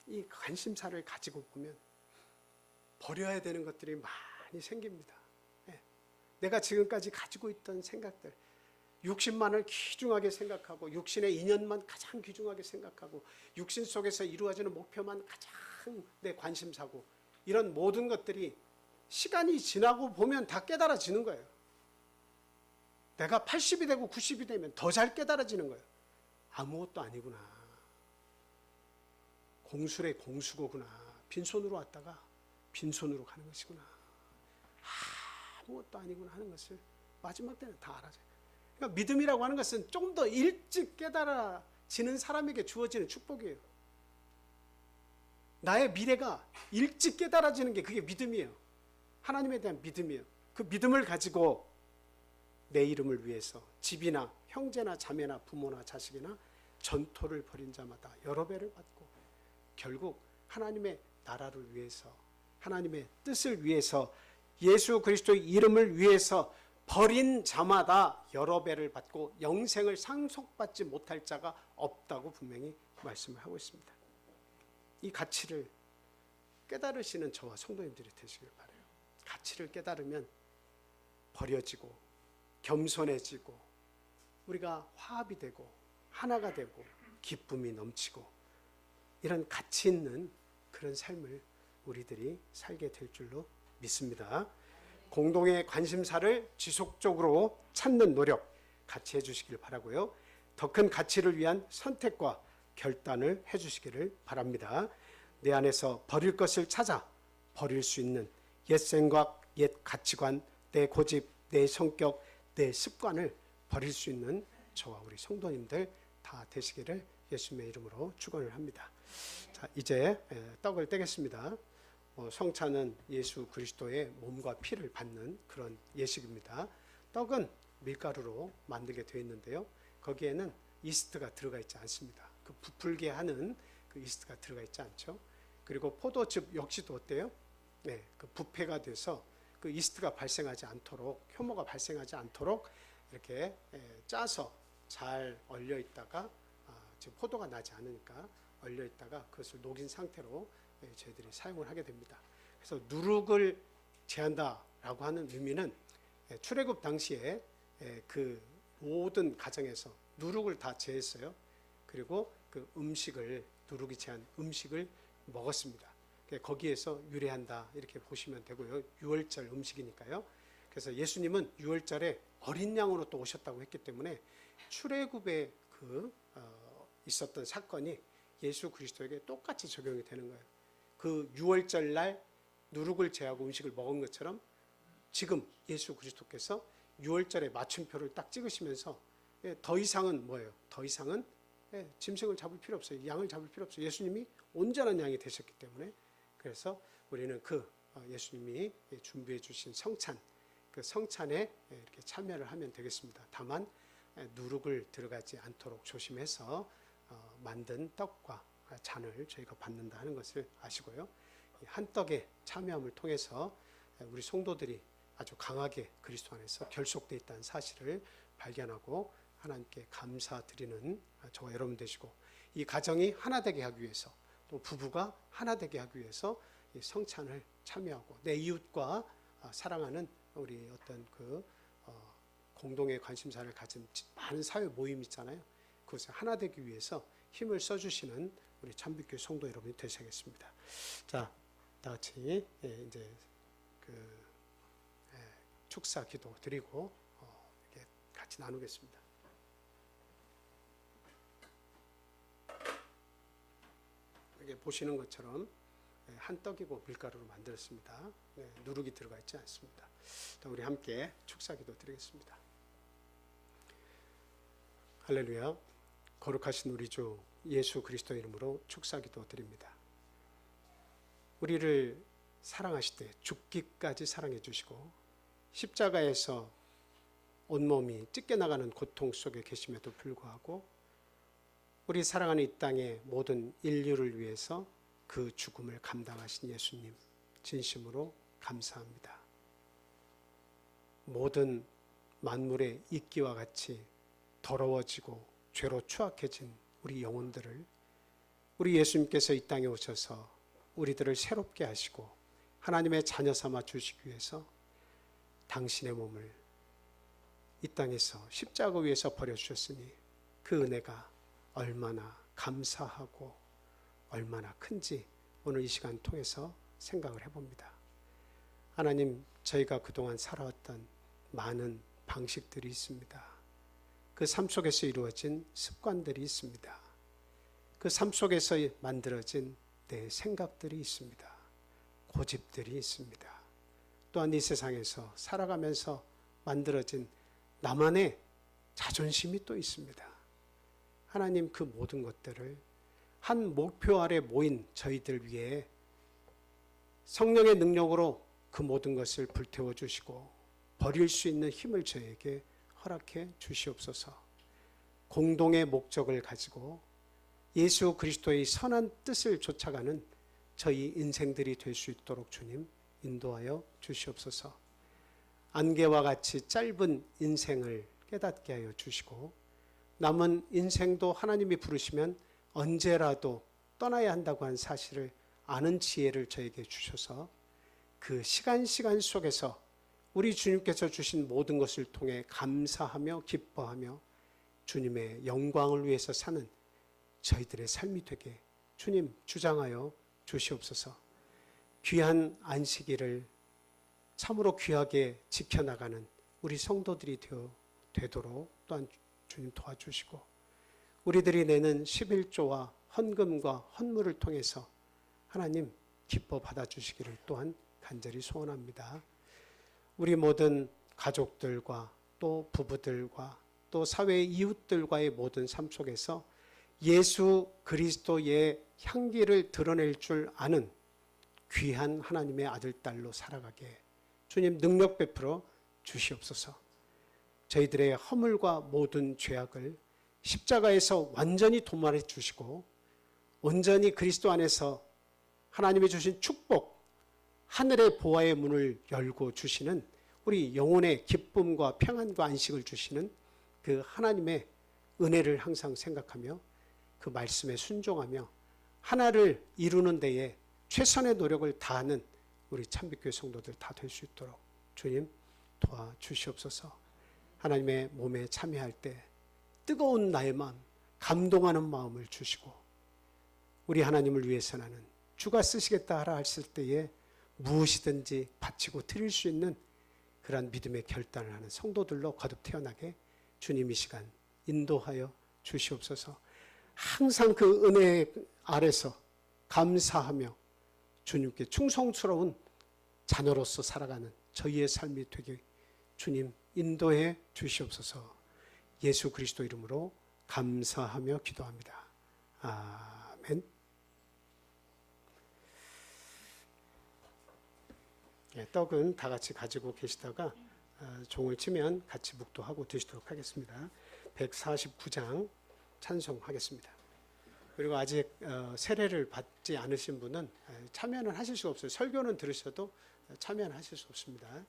[SPEAKER 2] 이 관심사를 가지고 보면 버려야 되는 것들이 많이 생깁니다. 내가 지금까지 가지고 있던 생각들, 육신만을 귀중하게 생각하고 육신의 인연만 가장 귀중하게 생각하고 육신 속에서 이루어지는 목표만 가장 내 관심사고 이런 모든 것들이 시간이 지나고 보면 다 깨달아지는 거예요. 내가 80이 되고 90이 되면 더 잘 깨달아지는 거예요. 아무것도 아니구나. 공술의 공수고구나. 빈손으로 왔다가 빈손으로 가는 것이구나. 아무것도 아니구나 하는 것을 마지막 때는 다 알아져요. 그러니까 믿음이라고 하는 것은 좀 더 일찍 깨달아지는 사람에게 주어지는 축복이에요. 나의 미래가 일찍 깨달아지는 게 그게 믿음이에요. 하나님에 대한 믿음이에요. 그 믿음을 가지고 내 이름을 위해서 집이나 형제나 자매나 부모나 자식이나 전토를 벌인 자마다 여러 배를 받고 결국 하나님의 나라를 위해서 하나님의 뜻을 위해서 예수 그리스도의 이름을 위해서 버린 자마다 여러 배를 받고 영생을 상속받지 못할 자가 없다고 분명히 말씀을 하고 있습니다. 이 가치를 깨달으시는 저와 성도님들이 되시길 바라요. 가치를 깨달으면 버려지고 겸손해지고 우리가 화합이 되고 하나가 되고 기쁨이 넘치고 이런 가치 있는 그런 삶을 우리들이 살게 될 줄로 믿습니다. 공동의 관심사를 지속적으로 찾는 노력 같이 해주시길 바라고요. 더 큰 가치를 위한 선택과 결단을 해주시기를 바랍니다. 내 안에서 버릴 것을 찾아 버릴 수 있는 옛 생각, 옛 가치관, 내 고집, 내 성격, 내 습관을 버릴 수 있는 저와 우리 성도님들 다 되시기를 예수님의 이름으로 축원을 합니다. 자, 이제 떡을 떼겠습니다. 성찬은 예수 그리스도의 몸과 피를 받는 그런 예식입니다. 떡은 밀가루로 만들게 되어 있는데요. 거기에는 이스트가 들어가 있지 않습니다. 그 부풀게 하는 그 이스트가 들어가 있지 않죠. 그리고 포도즙 역시도 어때요? 네, 그 부패가 돼서 그 이스트가 발생하지 않도록 효모가 발생하지 않도록 이렇게 짜서 잘 얼려 있다가 지금 포도가 나지 않으니까 얼려 있다가 그것을 녹인 상태로 저희들이 사용을 하게 됩니다. 그래서 누룩을 제한다라고 하는 의미는 출애굽 당시에 그 모든 가정에서 누룩을 다 제했어요. 그리고 그 음식을 누룩이 제한 음식을 먹었습니다. 거기에서 유래한다 이렇게 보시면 되고요. 유월절 음식이니까요. 그래서 예수님은 유월절에 어린 양으로 또 오셨다고 했기 때문에 출애굽에 있었던 사건이 예수 그리스도에게 똑같이 적용이 되는 거예요. 그 유월절 날 누룩을 제하고 음식을 먹은 것처럼 지금 예수 그리스도께서 유월절에 맞춤표를 딱 찍으시면서 더 이상은 뭐예요? 더 이상은 짐승을 잡을 필요 없어요. 양을 잡을 필요 없어요. 예수님이 온전한 양이 되셨기 때문에 그래서 우리는 그 예수님이 준비해 주신 성찬, 그 성찬에 이렇게 참여를 하면 되겠습니다. 다만 누룩을 들어가지 않도록 조심해서 만든 떡과 잔을 저희가 받는다 하는 것을 아시고요. 한 떡에 참여함을 통해서 우리 성도들이 아주 강하게 그리스도 안에서 결속되어 있다는 사실을 발견하고 하나님께 감사드리는 저와 여러분 되시고, 이 가정이 하나 되게 하기 위해서, 또 부부가 하나 되게 하기 위해서 이 성찬을 참여하고, 내 이웃과 사랑하는 우리 어떤 공동의 관심사를 가진 많은 사회 모임 있잖아요. 그것을 하나 되기 위해서 힘을 써주시는 우리 참빛교회 성도 여러분이 되셔야겠습니다. 자, 다 같이 이제 축사 기도 드리고 이렇게 같이 나누겠습니다. 이게 보시는 것처럼 한 떡이고 밀가루로 만들었습니다. 누룩이 들어가 있지 않습니다. 우리 함께 축사 기도 드리겠습니다. 할렐루야. 거룩하신 우리 주 예수 그리스도 이름으로 축사 기도 드립니다. 우리를 사랑하실 때 죽기까지 사랑해 주시고, 십자가에서 온몸이 찢겨나가는 고통 속에 계심에도 불구하고 우리 사랑하는 이 땅의 모든 인류를 위해서 그 죽음을 감당하신 예수님, 진심으로 감사합니다. 모든 만물의 이끼와 같이 더러워지고 죄로 추악해진 우리 영혼들을 우리 예수님께서 이 땅에 오셔서 우리들을 새롭게 하시고 하나님의 자녀 삼아 주시기 위해서 당신의 몸을 이 땅에서 십자가 위에서 버려주셨으니 그 은혜가 얼마나 감사하고 얼마나 큰지 오늘 이 시간 통해서 생각을 해봅니다. 하나님, 저희가 그동안 살아왔던 많은 방식들이 있습니다. 그 삶 속에서 이루어진 습관들이 있습니다. 그 삶 속에서 만들어진 내 생각들이 있습니다. 고집들이 있습니다. 또한 이 세상에서 살아가면서 만들어진 나만의 자존심이 또 있습니다. 하나님, 그 모든 것들을 한 목표 아래 모인 저희들 위해 성령의 능력으로 그 모든 것을 불태워 주시고 버릴 수 있는 힘을 저에게 허락해 주시옵소서. 공동의 목적을 가지고 예수 그리스도의 선한 뜻을 쫓아가는 저희 인생들이 될 수 있도록 주님 인도하여 주시옵소서. 안개와 같이 짧은 인생을 깨닫게 하여 주시고, 남은 인생도 하나님이 부르시면 언제라도 떠나야 한다고 한 사실을 아는 지혜를 저에게 주셔서 그 시간 속에서 우리 주님께서 주신 모든 것을 통해 감사하며 기뻐하며 주님의 영광을 위해서 사는 저희들의 삶이 되게 주님 주장하여 주시옵소서. 귀한 안식일을 참으로 귀하게 지켜나가는 우리 성도들이 되도록 또한 주님 도와주시고, 우리들이 내는 11조와 헌금과 헌물을 통해서 하나님 기뻐 받아주시기를 또한 간절히 소원합니다. 우리 모든 가족들과 또 부부들과 또 사회의 이웃들과의 모든 삶 속에서 예수 그리스도의 향기를 드러낼 줄 아는 귀한 하나님의 아들, 딸로 살아가게 주님 능력 베풀어 주시옵소서. 저희들의 허물과 모든 죄악을 십자가에서 완전히 도말해 주시고 온전히 그리스도 안에서 하나님이 주신 축복, 하늘의 보화의 문을 열고 주시는 우리 영혼의 기쁨과 평안과 안식을 주시는 그 하나님의 은혜를 항상 생각하며 그 말씀에 순종하며 하나를 이루는 데에 최선의 노력을 다하는 우리 참빛교회 성도들 다 될 수 있도록 주님 도와주시옵소서. 하나님의 몸에 참여할 때 뜨거운 나의 마음, 감동하는 마음을 주시고, 우리 하나님을 위해서 나는 주가 쓰시겠다 하라 했을 때에 무엇이든지 바치고 드릴 수 있는 그러한 믿음의 결단을 하는 성도들로 거듭 태어나게 주님 이 시간 인도하여 주시옵소서. 항상 그 은혜 아래서 감사하며 주님께 충성스러운 자녀로서 살아가는 저희의 삶이 되게 주님 인도해 주시옵소서. 예수 그리스도 이름으로 감사하며 기도합니다. 아멘. 떡은 다 같이 가지고 계시다가 종을 치면 같이 묵도하고 드시도록 하겠습니다. 149장 찬송하겠습니다. 그리고 아직 세례를 받지 않으신 분은 참여는 하실 수 없어요. 설교는 들으셔도 참여는 하실 수 없습니다.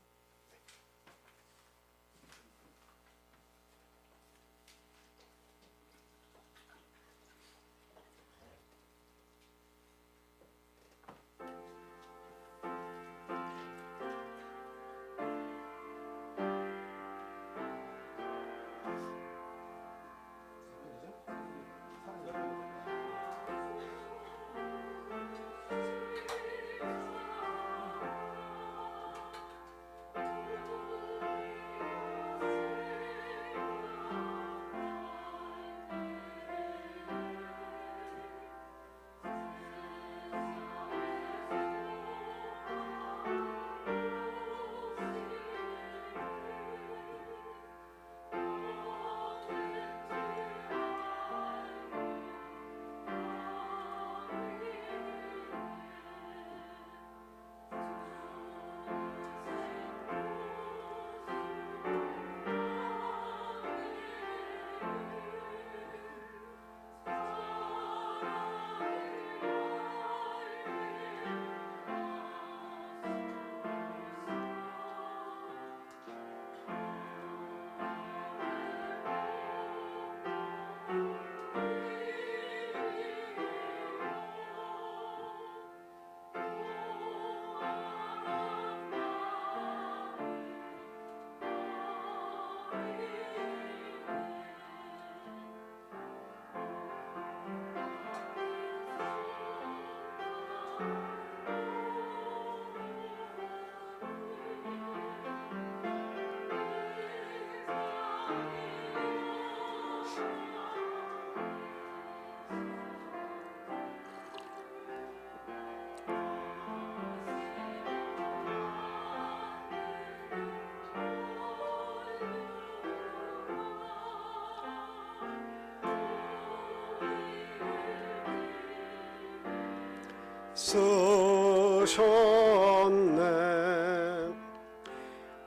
[SPEAKER 2] 쓰셨네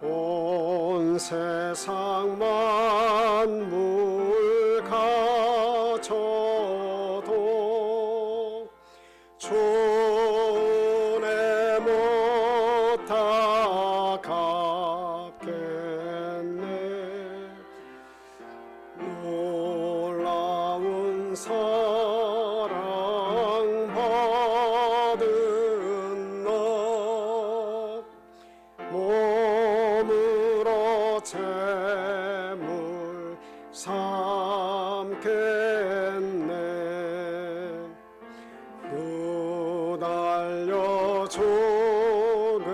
[SPEAKER 2] 온 세상 만물 가져도 주내 못다 갚겠네 놀라운 사랑 받은 너 몸으로 재물 삼겠네 유달려 죽은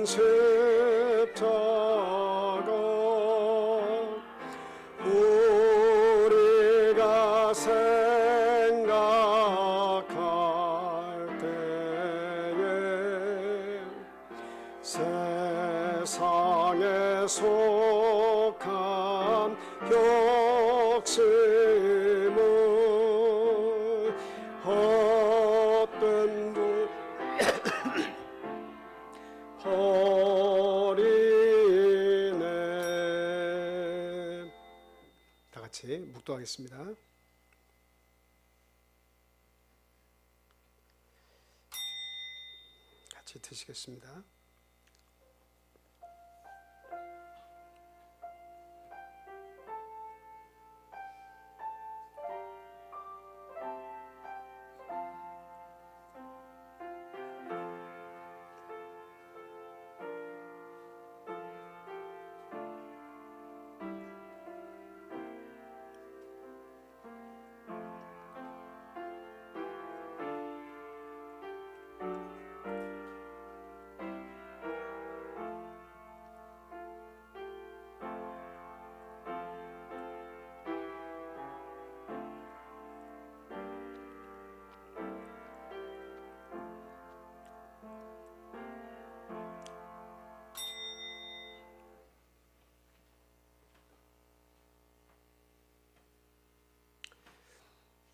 [SPEAKER 2] 십자가 우리가 생각할 때에 세상에 속한 욕심을 헛된 부 버리네. 다 같이 묵도하겠습니다. 같이 드시겠습니다.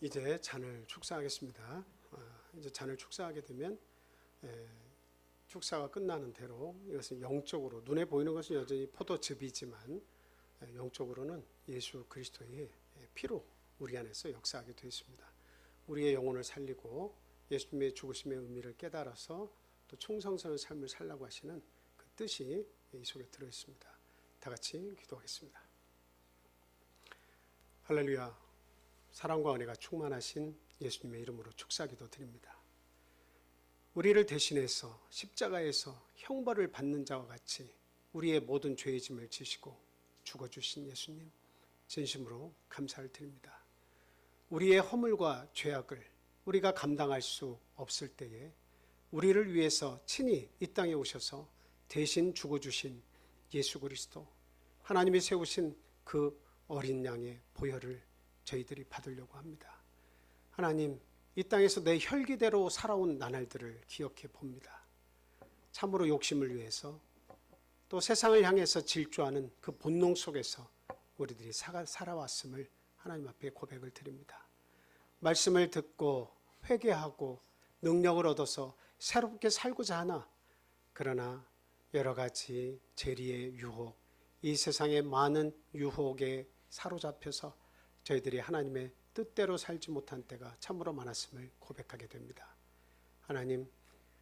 [SPEAKER 2] 이제 잔을 축사하겠습니다. 이제 잔을 축사하게 되면 축사가 끝나는 대로 이것은 영적으로 눈에 보이는 것은 여전히 포도즙이지만 영적으로는 예수 그리스도의 피로 우리 안에서 역사하게 되어 있습니다. 우리의 영혼을 살리고 예수님의 죽으심의 의미를 깨달아서 또 충성스러운 삶을 살라고 하시는 그 뜻이 이 속에 들어 있습니다. 다 같이 기도하겠습니다. 할렐루야. 사랑과 은혜가 충만하신 예수님의 이름으로 축사기도 드립니다. 우리를 대신해서 십자가에서 형벌을 받는 자와 같이 우리의 모든 죄의 짐을 지시고 죽어주신 예수님, 진심으로 감사를 드립니다. 우리의 허물과 죄악을 우리가 감당할 수 없을 때에 우리를 위해서 친히 이 땅에 오셔서 대신 죽어주신 예수 그리스도, 하나님이 세우신 그 어린 양의 보혈을 저희들이 받으려고 합니다. 하나님, 이 땅에서 내 혈기대로 살아온 나날들을 기억해 봅니다. 참으로 욕심을 위해서 또 세상을 향해서 질주하는 그 본능 속에서 우리들이 살아왔음을 하나님 앞에 고백을 드립니다. 말씀을 듣고 회개하고 능력을 얻어서 새롭게 살고자 하나, 그러나 여러 가지 재리의 유혹, 이 세상의 많은 유혹에 사로잡혀서 저희들이 하나님의 뜻대로 살지 못한 때가 참으로 많았음을 고백하게 됩니다. 하나님,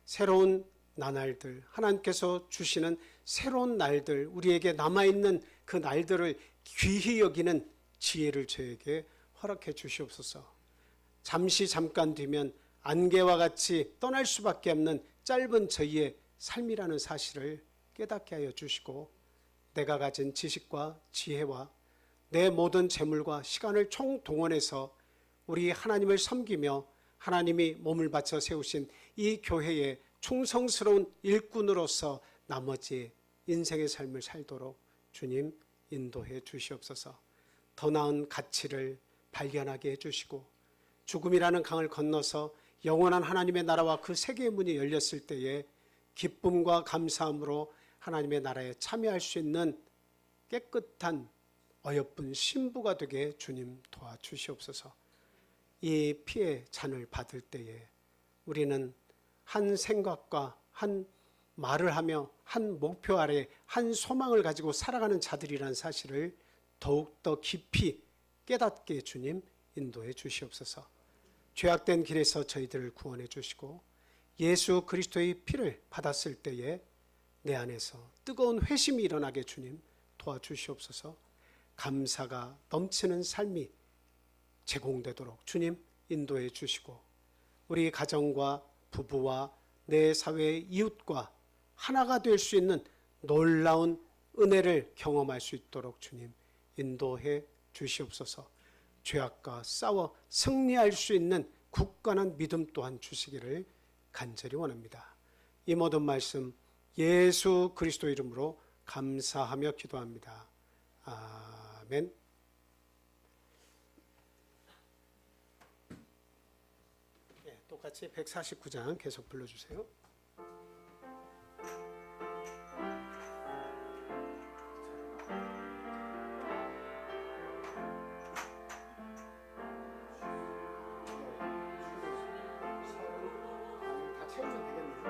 [SPEAKER 2] 새로운 나날들, 하나님께서 주시는 새로운 날들, 우리에게 남아있는 그 날들을 귀히 여기는 지혜를 저에게 허락해 주시옵소서. 잠깐 뒤면 안개와 같이 떠날 수밖에 없는 짧은 저희의 삶이라는 사실을 깨닫게 하여 주시고, 내가 가진 지식과 지혜와 내 모든 재물과 시간을 총동원해서 우리 하나님을 섬기며 하나님이 몸을 바쳐 세우신 이 교회의 충성스러운 일꾼으로서 나머지 인생의 삶을 살도록 주님 인도해 주시옵소서. 더 나은 가치를 발견하게 해주시고, 죽음이라는 강을 건너서 영원한 하나님의 나라와 그 세계의 문이 열렸을 때에 기쁨과 감사함으로 하나님의 나라에 참여할 수 있는 깨끗한 어여쁜 신부가 되게 주님 도와주시옵소서. 이 피의 잔을 받을 때에 우리는 한 생각과 한 말을 하며 한 목표 아래 한 소망을 가지고 살아가는 자들이라는 사실을 더욱더 깊이 깨닫게 주님 인도해 주시옵소서. 죄악된 길에서 저희들을 구원해 주시고 예수 그리스도의 피를 받았을 때에 내 안에서 뜨거운 회심이 일어나게 주님 도와주시옵소서. 감사가 넘치는 삶이 제공되도록 주님 인도해 주시고, 우리 가정과 부부와 내 사회의 이웃과 하나가 될 수 있는 놀라운 은혜를 경험할 수 있도록 주님 인도해 주시옵소서. 죄악과 싸워 승리할 수 있는 굳건한 믿음 또한 주시기를 간절히 원합니다. 이 모든 말씀 예수 그리스도 이름으로 감사하며 기도합니다. 아멘. 네, 똑같이 149장 계속 불러주세요. 다 채우면 되겠네요.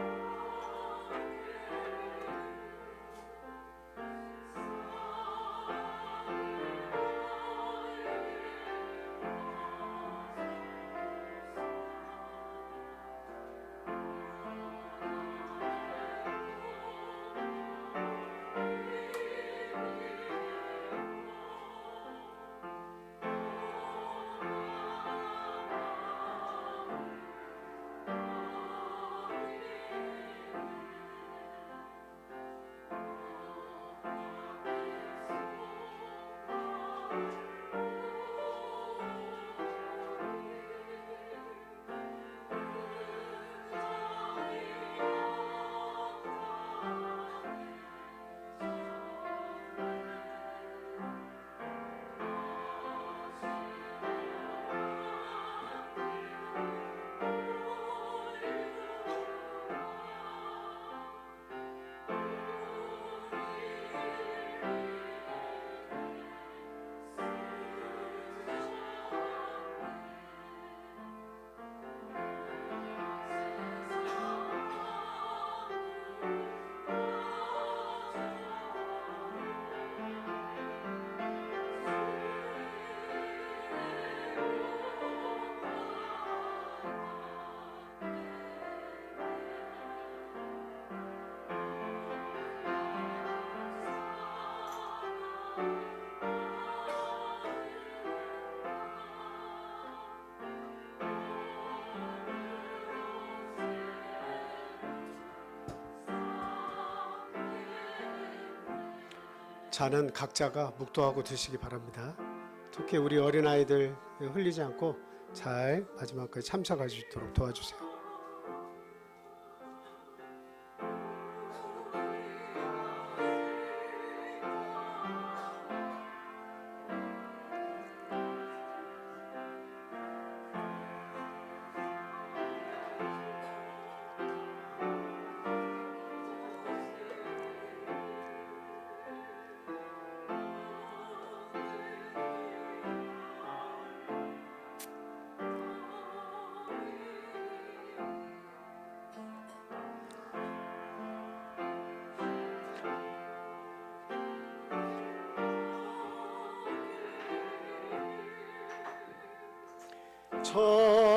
[SPEAKER 2] 잔은 각자가 묵도하고 드시기 바랍니다. 특히 우리 어린아이들 흘리지 않고 잘 마지막까지 참석할 수 있도록 도와주세요.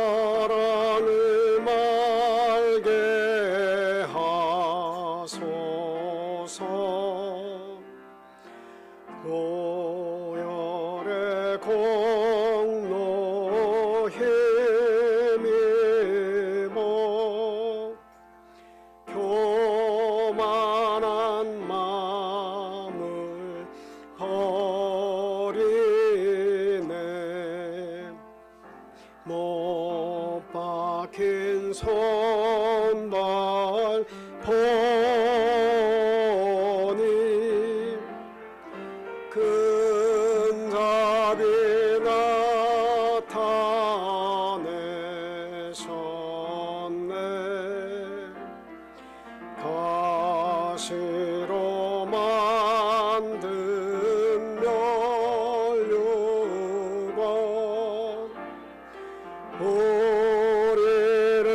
[SPEAKER 2] 사랑을 말게 하소서. 고열의 공로 힘입어 교만한 마음을 버리네. 못 박힌 손발 보니 근잡이 나타내셨네. 가시로 만든 면류관 우리를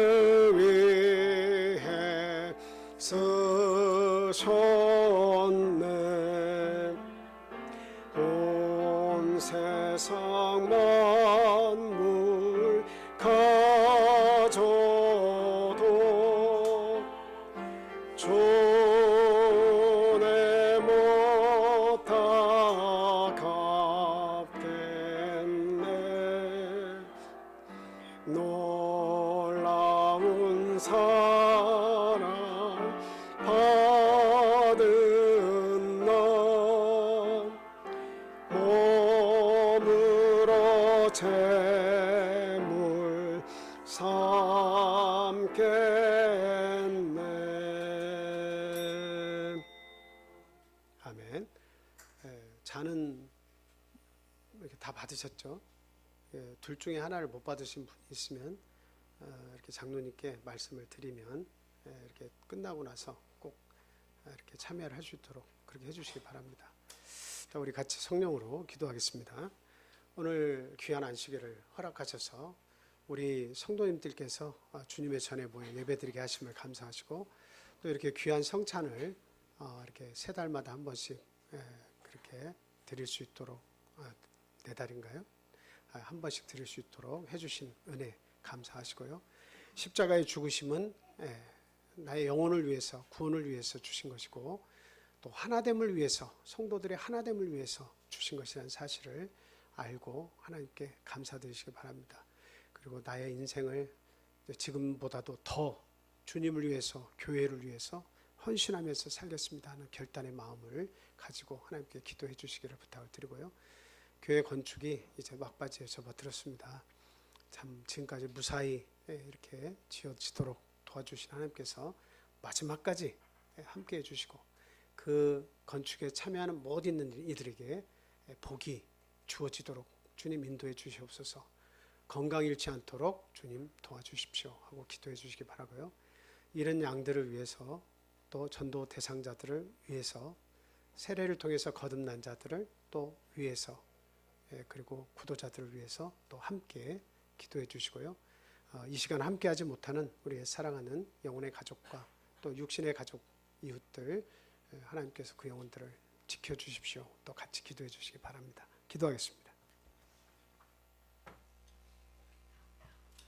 [SPEAKER 2] 위해 쓰셨네. 온 세상 만물 가져도 존에 못다 갚겠네. 놀라운 사랑 받은 나 몸으로 제물 삼겠네. 아멘. 잔은 이렇게 다 받으셨죠? 둘 중에 하나를 못 받으신 분이 있으면 이렇게 장로님께 말씀을 드리면 이렇게 끝나고 나서 꼭 이렇게 참여를 할 수 있도록 그렇게 해주시기 바랍니다. 자, 우리 같이 성령으로 기도하겠습니다. 오늘 귀한 안식일을 허락하셔서 우리 성도님들께서 주님의 전에 모여 예배드리게 하심을 감사하시고 또 이렇게 귀한 성찬을 이렇게 세 달마다 한 번씩 그렇게 드릴 수 있도록 네 달인가요? 한 번씩 드릴 수 있도록 해주신 은혜 감사하시고요. 십자가의 죽으심은 나의 영혼을 위해서 구원을 위해서 주신 것이고 또 하나됨을 위해서 성도들의 하나됨을 위해서 주신 것이라는 사실을 알고 하나님께 감사드리시기 바랍니다. 그리고 나의 인생을 지금보다도 더 주님을 위해서 교회를 위해서 헌신하면서 살겠습니다 하는 결단의 마음을 가지고 하나님께 기도해 주시기를 부탁을 드리고요. 교회 건축이 이제 막바지에 접어들었습니다. 참 지금까지 무사히 이렇게 지어지도록 도와주신 하나님께서 마지막까지 함께해 주시고 그 건축에 참여하는 모든 이들에게 복이 주어지도록 주님 인도해 주시옵소서. 건강 잃지 않도록 주님 도와주십시오 하고 기도해 주시기 바라고요. 이런 양들을 위해서 또 전도 대상자들을 위해서 세례를 통해서 거듭난 자들을 또 위해서 그리고 구도자들을 위해서 또 함께 기도해 주시고요. 이 시간 함께하지 못하는 우리의 사랑하는 영혼의 가족과 또 육신의 가족 이웃들 하나님께서 그 영혼들을 지켜주십시오. 또 같이 기도해 주시기 바랍니다. 기도하겠습니다.